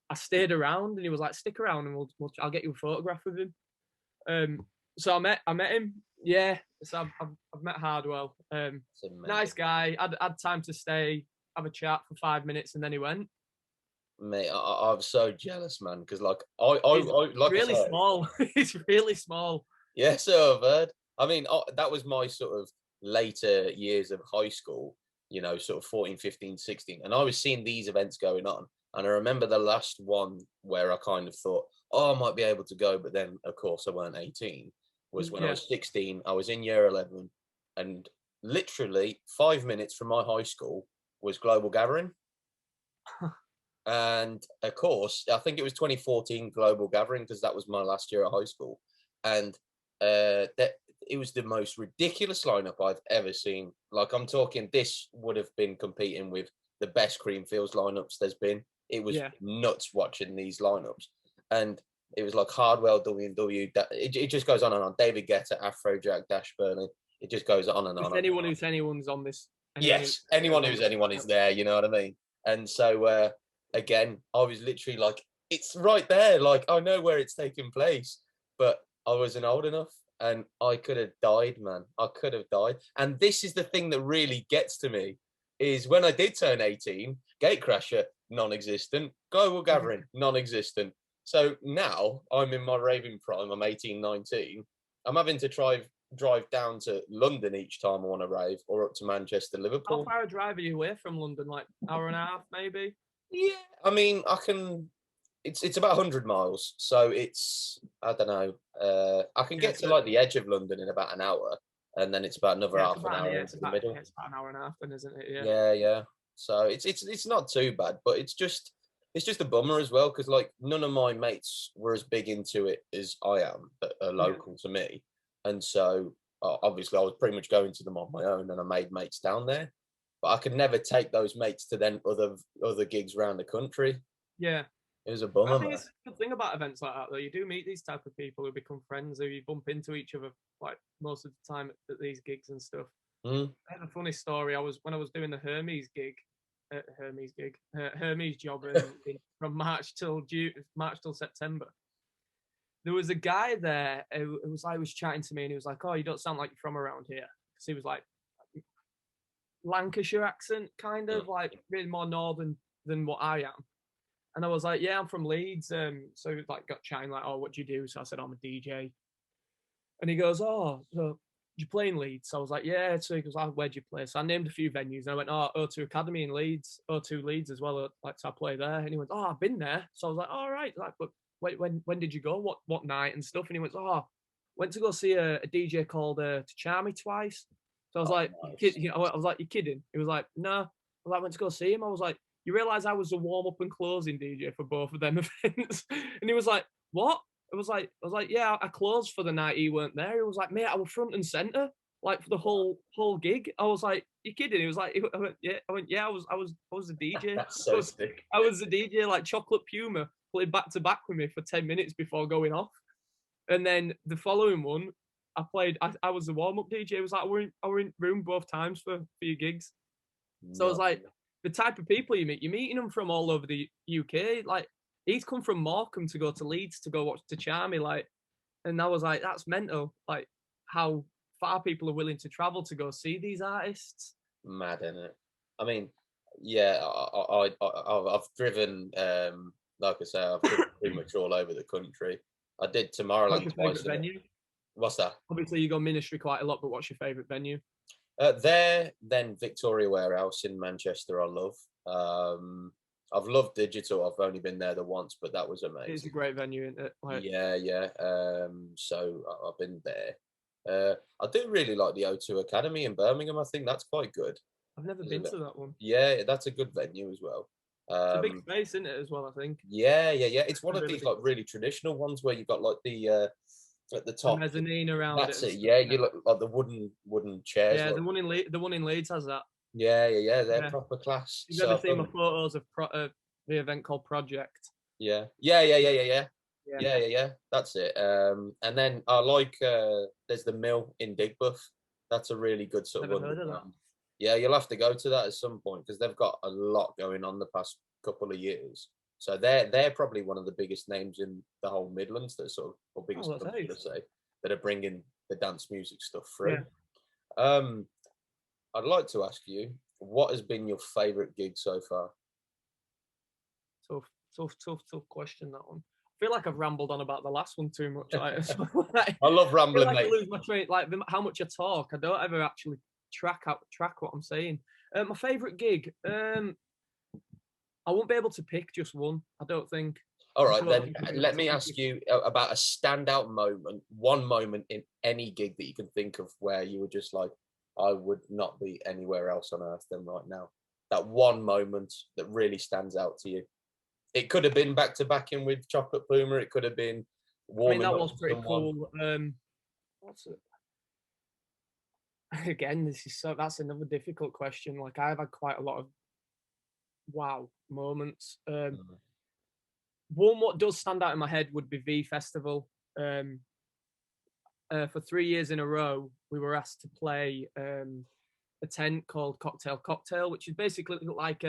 I stayed around and he was like, stick around and I'll get you a photograph with him. So I met him. Yeah, so I've met Hardwell. Nice guy. Had time to stay, have a chat for 5 minutes, and then he went. Mate, I'm so jealous, man, because like like really small. It's really small. Yeah, so I've heard. I mean, that was my sort of later years of high school. You know, sort of 14, 15, 16, and I was seeing these events going on. And I remember the last one where I kind of thought, oh, I might be able to go, but then of course I weren't 18. Was when I was 16. I was in year 11, and literally 5 minutes from my high school was Global Gathering. And of course, I think it was 2014 Global Gathering because that was my last year at high school. And it was the most ridiculous lineup I've ever seen. Like, I'm talking, this would have been competing with the best Creamfields lineups there's been. It was nuts watching these lineups. And it was like Hardwell, W&W. It just goes on and on. David Guetta, Afrojack, Dash Berlin. It just goes on and on. If anyone who's anyone's on this. Anyone who's anyone is there. You know what I mean? And so again, I was literally like, it's right there. Like, I know where it's taking place, but I wasn't old enough, and I could have died, man. I could have died. And this is the thing that really gets to me, is when I did turn 18, Gatecrasher, non-existent. Global Gathering, non-existent. So now I'm in my raving prime. I'm 18, 19. I'm having to drive down to London each time I want to rave, or up to Manchester, Liverpool. How far a drive are you away from London? Like hour and a half, maybe? Yeah, I mean, I can. It's about 100 miles, so it's, I don't know. I can get to like the edge of London in about an hour, and then it's about another half an hour into the middle. It's about an hour and a half, then, isn't it? Yeah. So it's not too bad, but it's just a bummer as well, because like none of my mates were as big into it as I am, that are local to me, and so obviously I was pretty much going to them on my own, and I made mates down there, but I could never take those mates to then other gigs around the country. Yeah, it was a bummer. I think it's a good thing about events like that, though. You do meet these type of people who become friends, who you bump into each other like most of the time at these gigs and stuff. I had a funny story. When I was doing the Hermes job from March till September. There was a guy there who was chatting to me, and he was like, "Oh, you don't sound like you're from around here," because he was like, Lancashire accent, kind of like really more northern than what I am. And I was like, yeah, I'm from Leeds. So he like got chatting like, oh, what do you do? So I said, I'm a DJ. And he goes, oh, so you play in Leeds? So I was like, yeah. So he goes, oh, where do you play? So I named a few venues. And I went, oh, O2 Academy in Leeds, O2 Leeds as well. Like, so I play there. And he went, oh, I've been there. So I was like, all right. Like, but wait, when did you go? What night and stuff? And he went, oh, went to go see a DJ called Tchami twice. So I was like, nice. I was like, you kidding? He was like, no. I was like, went to go see him. I was like, you realize I was the warm up and closing DJ for both of them events? And he was like, what? I was like, yeah, I closed for the night he weren't there. He was like, mate, I was front and center, like for the whole gig. I was like, you kidding? He was like, I went, yeah, I was the DJ. That's so sick. I was the DJ, like Chocolate Puma played back to back with me for 10 minutes before going off. And then the following one, I was the warm up DJ. It was like, I were in room both times for your gigs. So I was like, the type of people you meet, you're meeting them from all over the UK. Like, he's come from Morecambe to go to Leeds to go watch Tchami, like, and I was like, that's mental. Like, how far people are willing to travel to go see these artists. Mad, isn't it? I mean, yeah, I've driven, like I say, I've driven pretty much all over the country. I did What's Tomorrowland your twice. favourite venue? What's that? Obviously, you go Ministry quite a lot, but what's your favourite venue? There, then Victoria Warehouse in Manchester, I love. I've loved Digital. I've only been there the once, but that was amazing. It's a great venue, isn't it? Like, yeah. So I've been there. I do really like the O2 Academy in Birmingham. I think that's quite good. I've never been to that one. Yeah, that's a good venue as well. It's a big space, isn't it, as well, I think? Yeah. It's one of these like really traditional ones where you've got like the at the top, the mezzanine around that's it. Yeah, you look like the wooden chairs. Yeah, like, the one in Leeds has that. Yeah, they're proper class. You've ever seen my photos of the event called Project? Yeah. That's it. And then I like there's the Mill in Digbeth. That's a really good sort Never of heard of that. Yeah, you'll have to go to that at some point because they've got a lot going on the past couple of years. So they're probably one of the biggest names in the whole Midlands that sort of, or biggest clubs, to say, that are bringing the dance music stuff through. Yeah. I'd like to ask you, what has been your favourite gig so far? Tough question, that one. I feel like I've rambled on about the last one too much. Like, I love rambling, mate. I lose my train. Like how much I talk, I don't ever actually track what I'm saying. My favourite gig, I won't be able to pick just one, I don't think. All right, then let me ask you about a standout moment, one moment in any gig that you can think of where you were just like, I would not be anywhere else on earth than right now. That one moment that really stands out to you. It could have been back to backing with Chocolate Puma. It could have been warming up. That was pretty cool. What's it? Again, that's another difficult question. Like, I've had quite a lot of wow moments. One what does stand out in my head would be V Festival. For 3 years in a row, we were asked to play a tent called Cocktail, which is basically like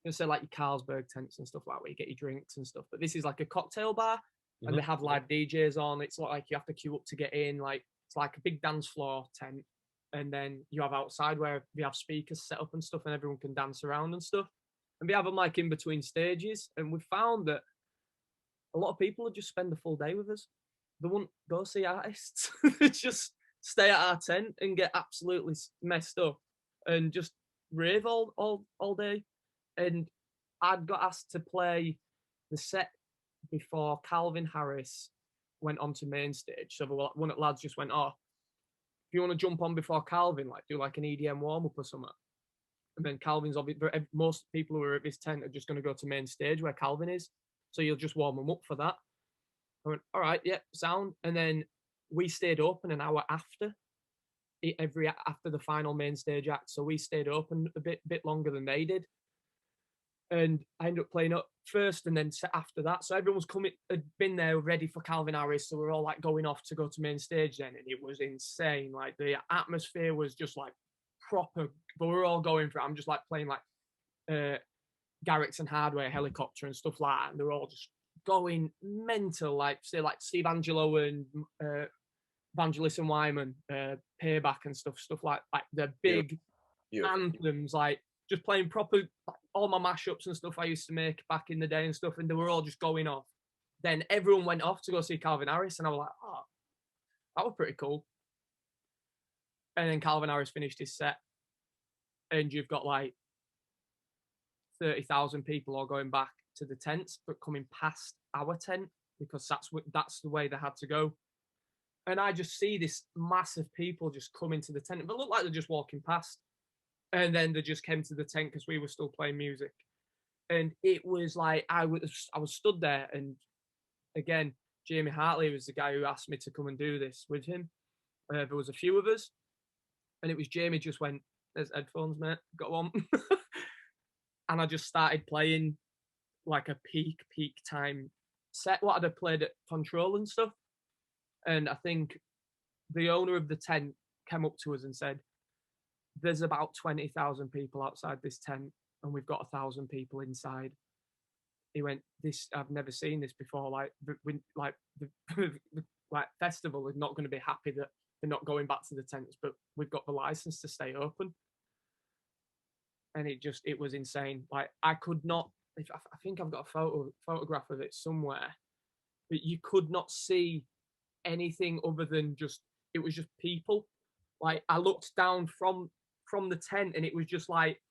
say like your Carlsberg tents and stuff like that, where you get your drinks and stuff. But this is like a cocktail bar, and they have live DJs on. It's not like you have to queue up to get in. Like, it's like a big dance floor tent, and then you have outside where we have speakers set up and stuff, and everyone can dance around and stuff. And we have them like in between stages, and we found that a lot of people would just spend the full day with us. They wouldn't go see artists. They just stay at our tent and get absolutely messed up and just rave all day. And I'd got asked to play the set before Calvin Harris went onto main stage. So one of the lads just went, oh, if you want to jump on before Calvin, like do like an EDM warm-up or something. And then Calvin's obviously, most people who are at this tent are just going to go to main stage where Calvin is. So you'll just warm them up for that. I went, all right, yeah, sound. And then we stayed open an hour after the final main stage act. So we stayed open a bit longer than they did. And I ended up playing up first and then set after that. So everyone's had been there ready for Calvin Harris. So we're all like going off to go to main stage then. And it was insane. Like, the atmosphere was just like proper, but we're all going for it. I'm just like playing like Garrix and Hardware, Helicopter and stuff like that. And they're all just going mental. Like, say like Steve Angelo and Vangelis and Wyman, Payback and stuff like the big Beautiful. anthems, like just playing proper, all my mashups and stuff I used to make back in the day and stuff, and they were all just going off. Then everyone went off to go see Calvin Harris, and I was like, oh, that was pretty cool. And then Calvin Harris finished his set, and you've got like 30,000 people all going back to the tents, but coming past our tent because that's the way they had to go. And I just see this massive people just come into the tent, but look like they're just walking past. And then they just came to the tent because we were still playing music. And it was like I was stood there, and again, Jamie Hartley was the guy who asked me to come and do this with him. There was a few of us, and it was Jamie just went, "There's headphones, mate, got one." And I just started playing like a peak time set, what I'd have played at Control and stuff. And I think the owner of the tent came up to us and said, there's about 20,000 people outside this tent, and we've got 1,000 people inside. He went, "This, I've never seen this before. Like, the like festival is not going to be happy that they're not going back to the tents, but we've got the license to stay open." And it was insane. Like, I could not. I think I've got a photograph of it somewhere, but you could not see anything other than it was just people. Like, I looked down from the tent, and it was just like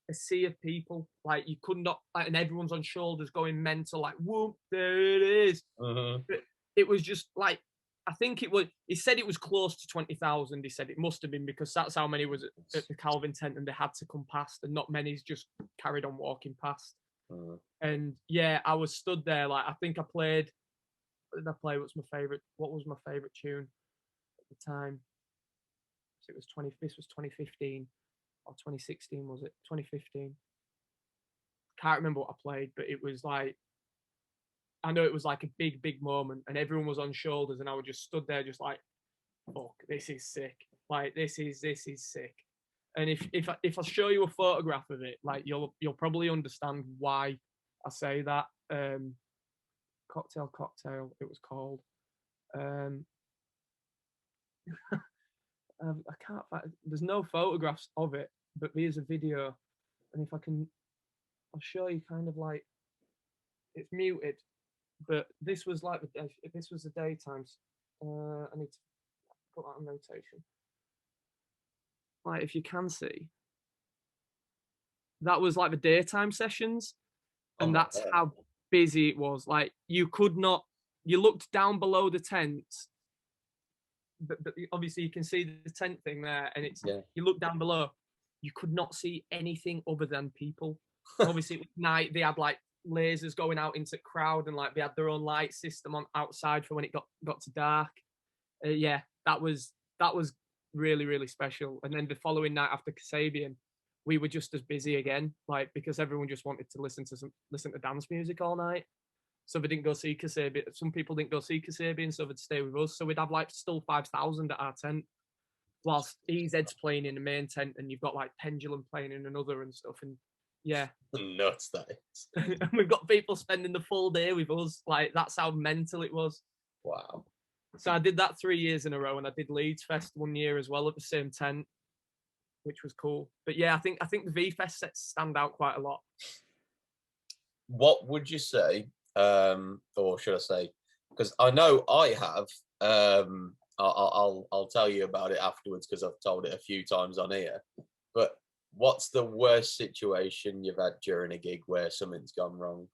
a sea of people. Like, you could not, like, and everyone's on shoulders going mental, like, whoop, there it is. But it was just like, I think it was, he said it was close to 20,000. He said it must have been because that's how many was at the Calvin tent, and they had to come past, and not many's just carried on walking past. And yeah, I was stood there, like, I think I played, what did I play? What was my favorite tune at the time? So this was 2015 or 2016, was it? 2015. Can't remember what I played, but it was like, I know it was like a big moment, and everyone was on shoulders, and I was just stood there just like, fuck, this is sick. Like, this is sick. And if I show you a photograph of it, like, you'll probably understand why I say that. Cocktail, it was called. I can't find. There's no photographs of it, but there's a video, and if I can, I'll show you. Kind of like, it's muted, but this was like this was the daytimes. I need to put that on notation. Like, if you can see, that was like the daytime sessions, and that's how busy it was. Like, you could not. You looked down below the tent, but obviously you can see the tent thing there, and it's you look down below, you could not see anything other than people. Obviously, it was night. They had like lasers going out into the crowd, and like they had their own light system on outside for when it got to dark. Yeah, that was really special. And then the following night after Kasabian, we were just as busy again, like, because everyone just wanted to listen to dance music all night. So they didn't go see Kasabian. Some people didn't go see Kasabian, so they'd stay with us. So we'd have like still 5,000 at our tent, whilst EZ's playing in the main tent, and you've got like Pendulum playing in another and stuff. And yeah, nuts, that is. And we've got people spending the full day with us. Like, that's how mental it was. Wow. So I did that 3 years in a row, and I did Leeds Fest 1 year as well at the same tent, which was cool. But yeah, I think the V Fest sets stand out quite a lot. What would you say, or should I say, because I know I have, I'll tell you about it afterwards because I've told it a few times on here. But what's the worst situation you've had during a gig where something's gone wrong?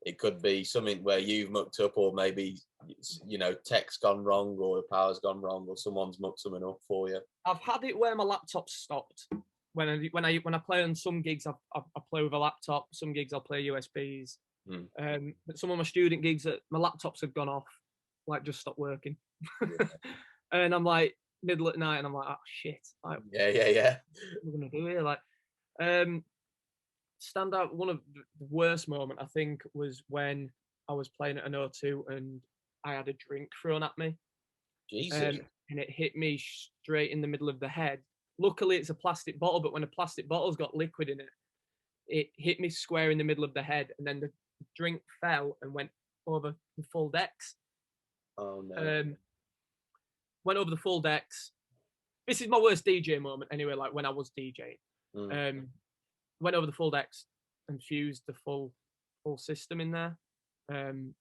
It could be something where you've mucked up, or maybe, you know, tech's gone wrong, or the power's gone wrong, or someone's mucked something up for you. I've had it where my laptop stopped. When I play on some gigs, I play with a laptop. Some gigs I'll play USBs. But some of my student gigs, my laptops have gone off, like, just stopped working. And I'm like, middle at night, and I'm like, oh shit. Like, yeah. What we're gonna do here? Like, stand out. One of the worst moment, I think, was when I was playing at an O2 and I had a drink thrown at me. Jesus. And it hit me straight in the middle of the head. Luckily, it's a plastic bottle, but when a plastic bottle's got liquid in it, it hit me square in the middle of the head, and then the drink fell and went over the full decks. Oh no. Went over the full decks. This is my worst DJ moment anyway, like when I was DJing. Mm. Went over the full decks and fused the full system in there.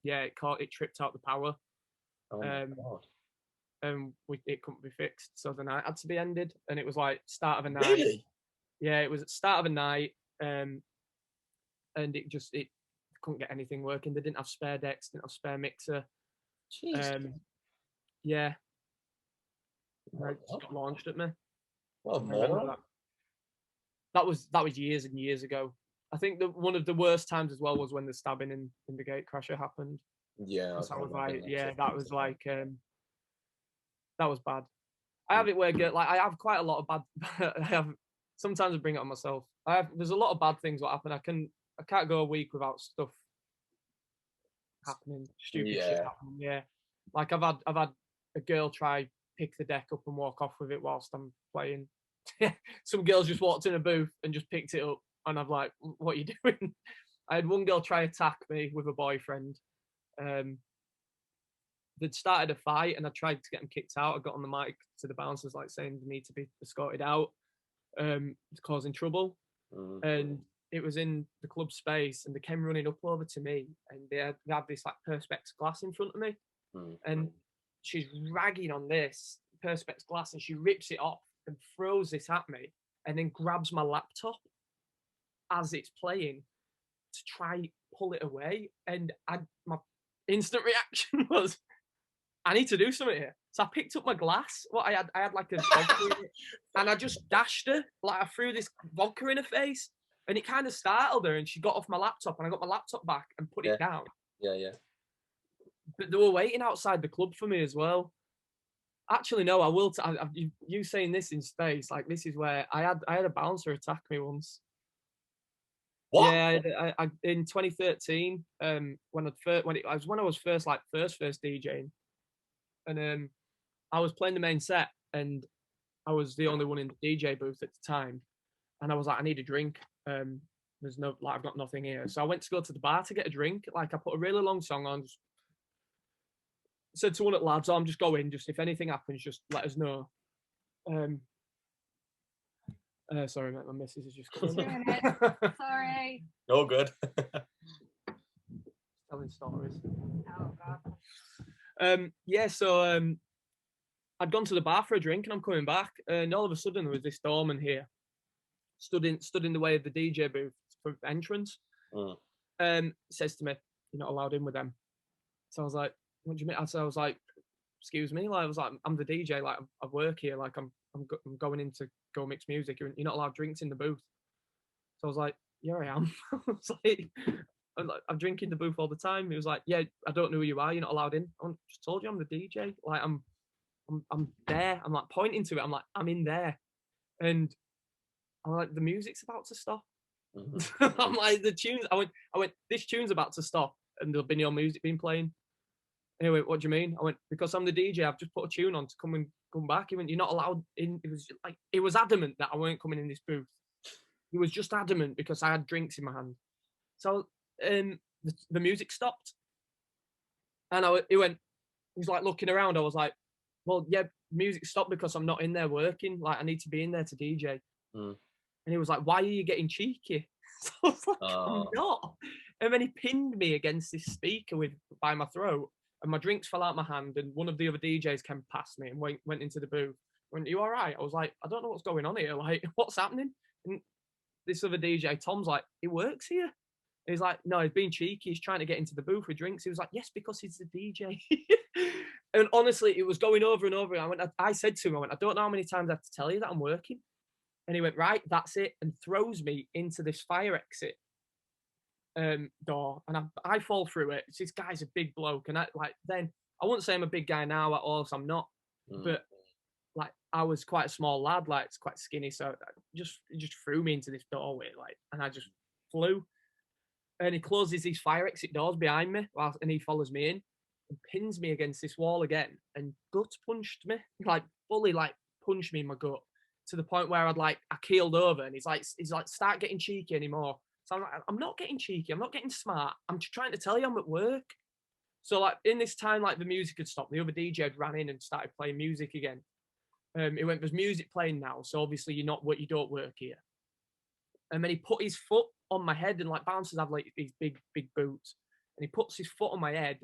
Yeah, it tripped out the power. Oh my Um, God. and it couldn't be fixed, so the night had to be ended. And it was like start of a night. Really? Yeah, it was at start of a night, and it couldn't get anything working. They didn't have spare decks, didn't have spare mixer. Jeez. Yeah, Oh, it just got launched at me. what a I remember moron. that. That was years and years ago. I think one of the worst times as well was when the stabbing in the gatecrasher happened. Yeah, I Because I can was imagine like, yeah, shit. that was like that was bad. I have it where like I have quite a lot of bad. I have sometimes I bring it on myself. There's a lot of bad things that happen. I can't go a week without stuff happening, stupid shit Yeah. happening. Yeah, like I've had a girl try pick the deck up and walk off with it whilst I'm playing. Some girls just walked in a booth and just picked it up, and I'm like, "What are you doing?" I had one girl try attack me with a boyfriend. They'd started a fight, and I tried to get them kicked out. I got on the mic to the bouncers, like saying they need to be escorted out. It's causing trouble, Mm. and it was in the club space, and they came running up over to me, and they had this like perspex glass in front of me, and she's ragging on this perspex glass, and she rips it off and throws this at me, and then grabs my laptop as it's playing to try pull it away, and my instant reaction was, I need to do something here. So I picked up my glass. What I had like a vodka in it, and I just dashed her. Like I threw this vodka in her face, and it kind of startled her, and she got off my laptop, and I got my laptop back and put it down. Yeah. But they were waiting outside the club for me as well. Actually, no, I will. You saying this in space, like this is where I had a bouncer attack me once. What? Yeah, I in 2013, when I was first DJing, and I was playing the main set, and I was the only one in the DJ booth at the time, and I was like, I need a drink. There's no like I've got nothing here, so I went to go to the bar to get a drink. Like I put a really long song on, just said to one of the lads, "Oh, I'm just going. Just if anything happens, just let us know." Sorry, mate, my missus is just coming. Sorry. All good. Telling stories. Oh God. Yeah, so I'd gone to the bar for a drink, and I'm coming back, and all of a sudden there was this doorman here, stood in the way of the DJ booth for entrance. Says to me, "You're not allowed in with them." So I was like, "What do you mean?" I was like, "Excuse me." Like I was like, "I'm the DJ. Like I work here. Like I'm going in to go mix music. You're not allowed drinks in the booth." So I was like, "Yeah, I am." I was like, I'm drinking the booth all the time. He was like, "Yeah, I don't know who you are. You're not allowed in." I just told you I'm the DJ. Like I'm there. I'm like pointing to it. I'm like, I'm in there, and I'm like, the music's about to stop. I'm like, the tunes. I went. This tune's about to stop, and there'll be no music being playing. Anyway, what do you mean? I went, because I'm the DJ. I've just put a tune on to come back. He went, you're not allowed in. It was adamant that I weren't coming in this booth. He was just adamant because I had drinks in my hand. So the music stopped, and he was like looking around. I was like, well, yeah, music stopped because I'm not in there working. Like I need to be in there to DJ. And he was like, why are you getting cheeky? So I was like, I'm not. And then he pinned me against this speaker by my throat, and my drinks fell out my hand, and one of the other DJs came past me and went into the booth. Went, you all right? I was like, I don't know what's going on here. Like, what's happening? And this other DJ, Tom's like, he works here. And he's like, no, he's being cheeky. He's trying to get into the booth with drinks. He was like, yes, because he's the DJ. And honestly, it was going over and over. I said to him, I don't know how many times I have to tell you that I'm working. And he went, right, that's it, and throws me into this fire exit door, and I fall through it. This guy's a big bloke, and I wouldn't say I'm a big guy now at all, so I'm not, but like I was quite a small lad, like it's quite skinny, so he just threw me into this doorway, like, and I just flew, and he closes these fire exit doors behind me, and he follows me in and pins me against this wall again, and gut punched me, like fully like punched me in my gut, to the point where I keeled over, and he's like, start getting cheeky anymore. So I'm like, I'm not getting cheeky. I'm not getting smart. I'm just trying to tell you I'm at work. So like in this time, like the music had stopped. The other DJ had ran in and started playing music again. It went, there's music playing now. So obviously you don't work here. and then he put his foot on my head, and like bouncers have like these big boots, and he puts his foot on my head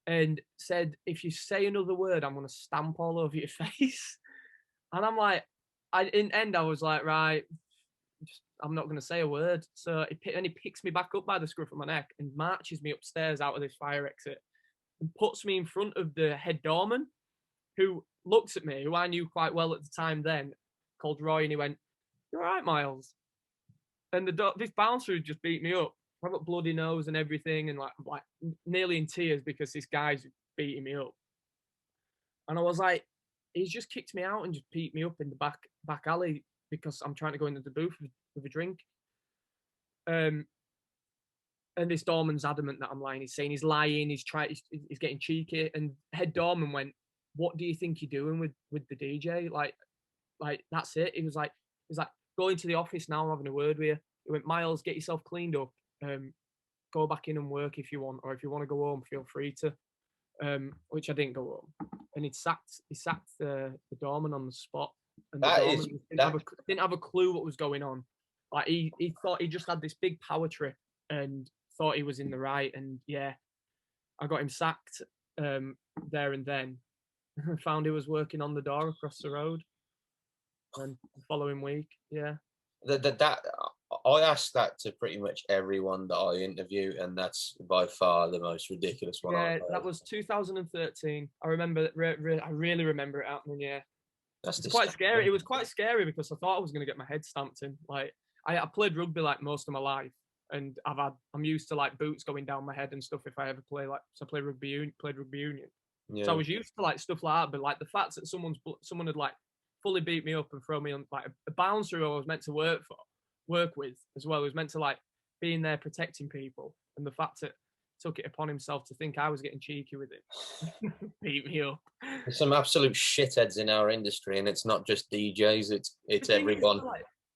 and said, "If you say another word, I'm gonna stamp all over your face." And I'm like, in end, I was like, right, I'm not gonna say a word. So he picks me back up by the scruff of my neck and marches me upstairs out of this fire exit and puts me in front of the head doorman, who looks at me, who I knew quite well at the time then, called Roy, and he went, "You all right, Myles?" And this bouncer had just beat me up. I've got bloody nose and everything, and like nearly in tears because this guy's beating me up. And I was like, he's just kicked me out and just beat me up in the back alley because I'm trying to go into the booth with a drink. And this doorman's adamant that I'm lying. He's saying he's lying. He's getting cheeky. And head doorman went, "What do you think you're doing with the DJ? Like that's it." He was like, "Go into the office now. I'm having a word with you." He went, "Myles, get yourself cleaned up. Go back in and work if you want, or if you want to go home, feel free to." Which I didn't go home. And he sacked the doorman on the spot. And the doorman didn't have a clue what was going on. Like he thought he just had this big power trip and thought he was in the right. And yeah, I got him sacked there and then. I found he was working on the door across the road. And the following week, yeah. That I ask that to pretty much everyone that I interview, and that's by far the most ridiculous one. Yeah, that was 2013. I remember. I really remember it happening. Yeah, it's quite scary. It was quite scary because I thought I was going to get my head stamped in. Like I played rugby like most of my life, and I'm used to like boots going down my head and stuff if I ever play so I played rugby union. Yeah. So I was used to like stuff like that, but like the fact that someone had like fully beat me up and throw me on like a bouncer who I was meant to work with as well, who was meant to like be in there protecting people, and the fact that took it upon himself to think I was getting cheeky with him, beat me up. There's some absolute shitheads in our industry, and it's not just DJs; it's everyone.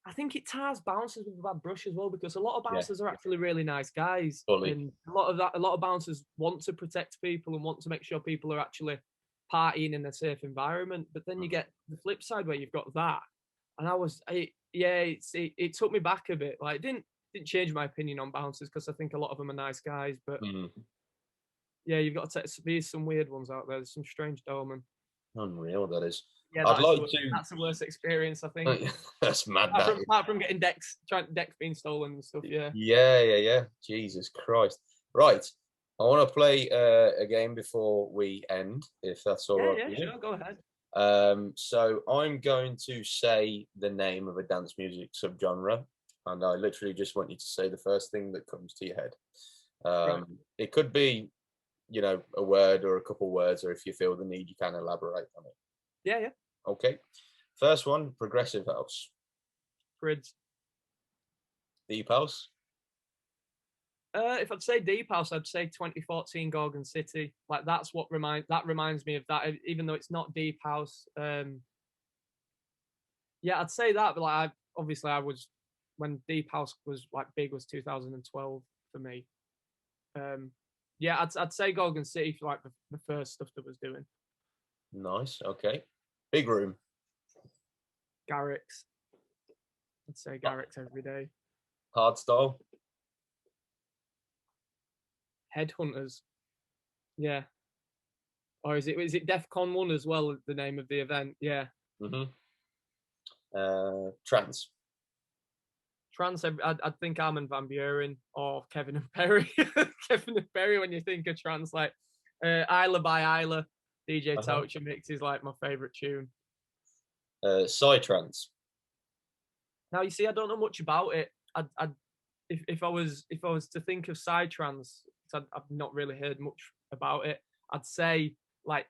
I think it ties bouncers with a bad brush as well, because a lot of bouncers are actually really nice guys, and a lot of bouncers want to protect people and want to make sure people are actually partying in a safe environment. But then you get the flip side where you've got that, and it took me back a bit. Like it didn't change my opinion on bouncers because I think a lot of them are nice guys, but yeah, you've got to there's some weird ones out there. There's some strange doormen. Unreal, that is. Yeah, that's the worst experience, I think. That's mad. Apart from getting decks being stolen and stuff. Yeah. Yeah. Jesus Christ. Right. I want to play a game before we end, if that's all right. Yeah, sure. Go ahead. So I'm going to say the name of a dance music subgenre, and I literally just want you to say the first thing that comes to your head. Right. It could be, a word or a couple words, or if you feel the need, you can elaborate on it. Yeah. Okay. First one, progressive house. Grids. Deep house. If I'd say deep house, I'd say 2014 Gorgon City. Like that's what reminds me of that, even though it's not deep house. Yeah, I'd say that. But like, I was when deep house was like big was 2012 for me. Yeah, I'd say Gorgon City for like the first stuff that was doing. Nice. Okay. Big room. Garrix. I'd say Garrix every day. Hardstyle. Headhunters. Yeah. Or is it DEFCON 1 as well, the name of the event? Yeah. Trance. Trance, I'd think Armin van Buuren or Kevin and Perry. Kevin and Perry, when you think of trance, like Isla by Isla, DJ Toucher mix is like my favourite tune. Psytrance. Now you see, I don't know much about it. If I was to think of psytrance, I've not really heard much about it. I'd say like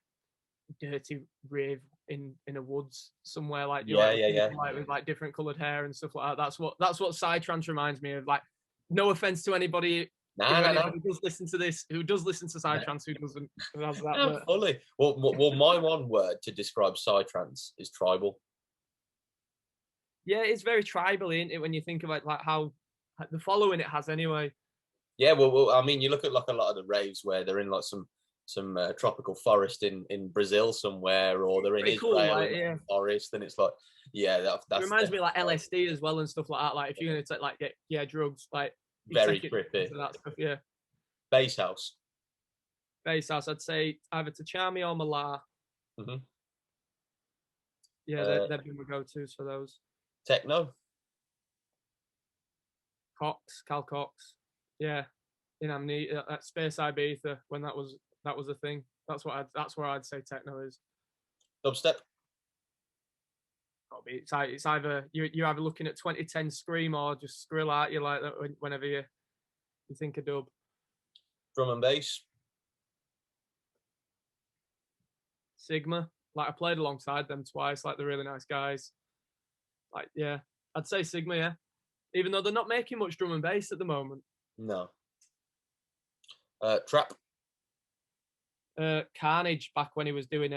dirty rave in a woods somewhere, like like with like different coloured hair and stuff like that. That's what psytrance reminds me of. Like, no offense to anybody. Who does listen to this? Who does listen to psytrance? Who doesn't? Who has that? Fully. Well, my one word to describe psytrance is tribal. Yeah, it's very tribal, isn't it? When you think about like how the following it has, anyway. Yeah, well, I mean, you look at like a lot of the raves where they're in like some tropical forest in Brazil somewhere, or they're in Pretty Israel cool, like, in yeah. a forest, and it's like, yeah, It that's reminds me of like definitely LSD as well and stuff like that. Like if you're gonna take like get drugs, like you very take it trippy. into that stuff. Yeah. Bass house. Bass house, I'd say either Tachami or Malar. Hmm. Yeah, they've been my go-tos for those. Techno. Cox, Cal Cox. Yeah, in Amnesia, at Space Ibiza when that was a thing. That's where I'd say techno is. Dubstep. It's either you're either looking at 2010 Scream or just Skrill at you like that whenever you think of dub. Drum and bass. Sigma. Like I played alongside them twice. Like they're really nice guys. Like yeah, I'd say Sigma. Yeah, even though they're not making much drum and bass at the moment. No. Trap. Carnage back when he was doing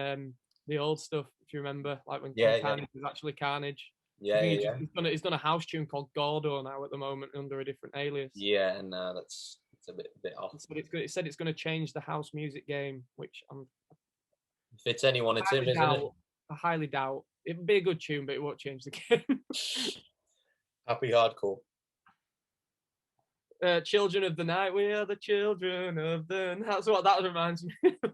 the old stuff. If you remember, like when Yeah, Carnage was actually Carnage. I yeah, think yeah. he's done a house tune called Gordo now at the moment under a different alias. Yeah, no, that's a bit off. But it said it's going to change the house music game, which If it's anyone, it's him, isn't it? I highly doubt. It would be a good tune, but it won't change the game. Happy hardcore. Children of the Night, we are the children of the night. That's what that reminds me of.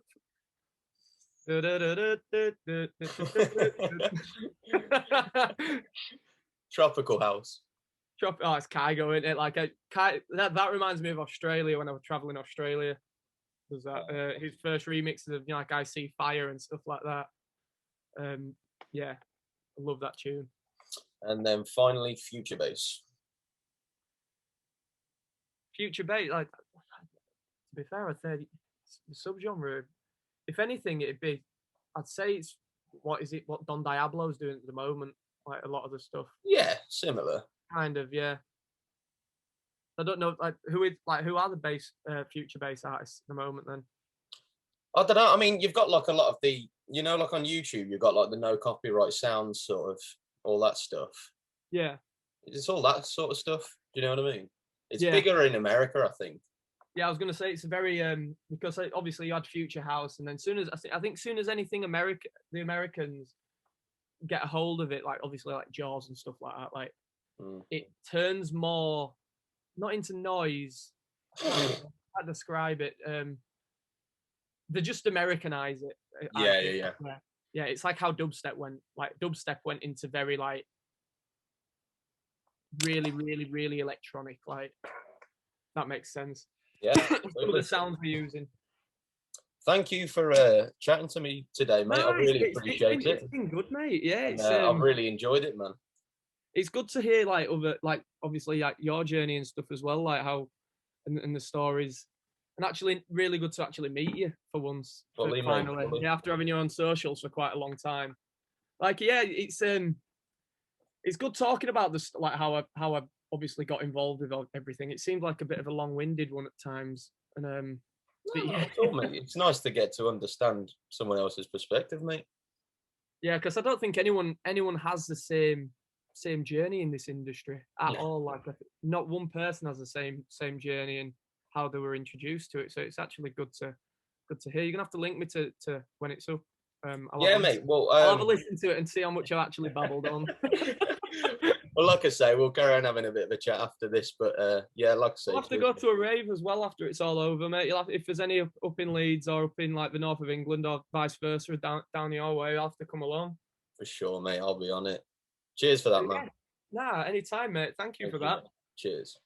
Tropical house. Oh, it's Kygo, isn't it? Like that reminds me of Australia when I was traveling Australia. Was that his first remixes of like I See Fire and stuff like that. Yeah, I love that tune. And then finally, future bass. Future bass, like to be fair, I'd say the subgenre. If anything, I'd say it's what Don Diablo's doing at the moment. Like a lot of the stuff. Yeah, similar. Kind of, yeah. I don't know, who are the future bass artists at the moment? Then I don't know. I mean, you've got like a lot of the, like on YouTube, you've got like the no copyright sounds, sort of all that stuff. Yeah, it's all that sort of stuff. Do you know what I mean? It's yeah. bigger in America, I think. Yeah, I was gonna say it's a very because obviously you had Future House, and then soon as anything the Americans get a hold of it, like obviously like Jaws and stuff like that, like it turns more not into noise. How to describe it? They just Americanize it. Yeah. It's like how dubstep went. Like dubstep went into very like really, really, really electronic. Like that makes sense. Yeah, some of the sounds we're using. Thank you for chatting to me today, mate. I really appreciate it. It's been good, mate. Yeah, I've really enjoyed it, man. It's good to hear like other, like obviously like your journey and stuff as well, like how and the stories, and actually really good to actually meet you for once. Finally, yeah, after having you on socials for quite a long time. Like, yeah, it's good talking about this, like how I obviously got involved with everything. It seemed like a bit of a long-winded one at times, and mate. It's nice to get to understand someone else's perspective, mate. Yeah, because I don't think anyone has the same journey in this industry at all. Like, not one person has the same journey and how they were introduced to it. So it's actually good to hear. You're gonna have to link me to when it's up. Mate. Well, I'll have a listen to it and see how much I've actually babbled on. Well, like I say, we'll carry on having a bit of a chat after this, but yeah, like I say, I'll have to go to a rave as well after it's all over, mate. If there's any up in Leeds or up in like the north of England or vice versa down your way, I'll have to come along. For sure, mate. I'll be on it. Cheers for that, man. Nah, anytime, mate. Thank you for that. Cheers.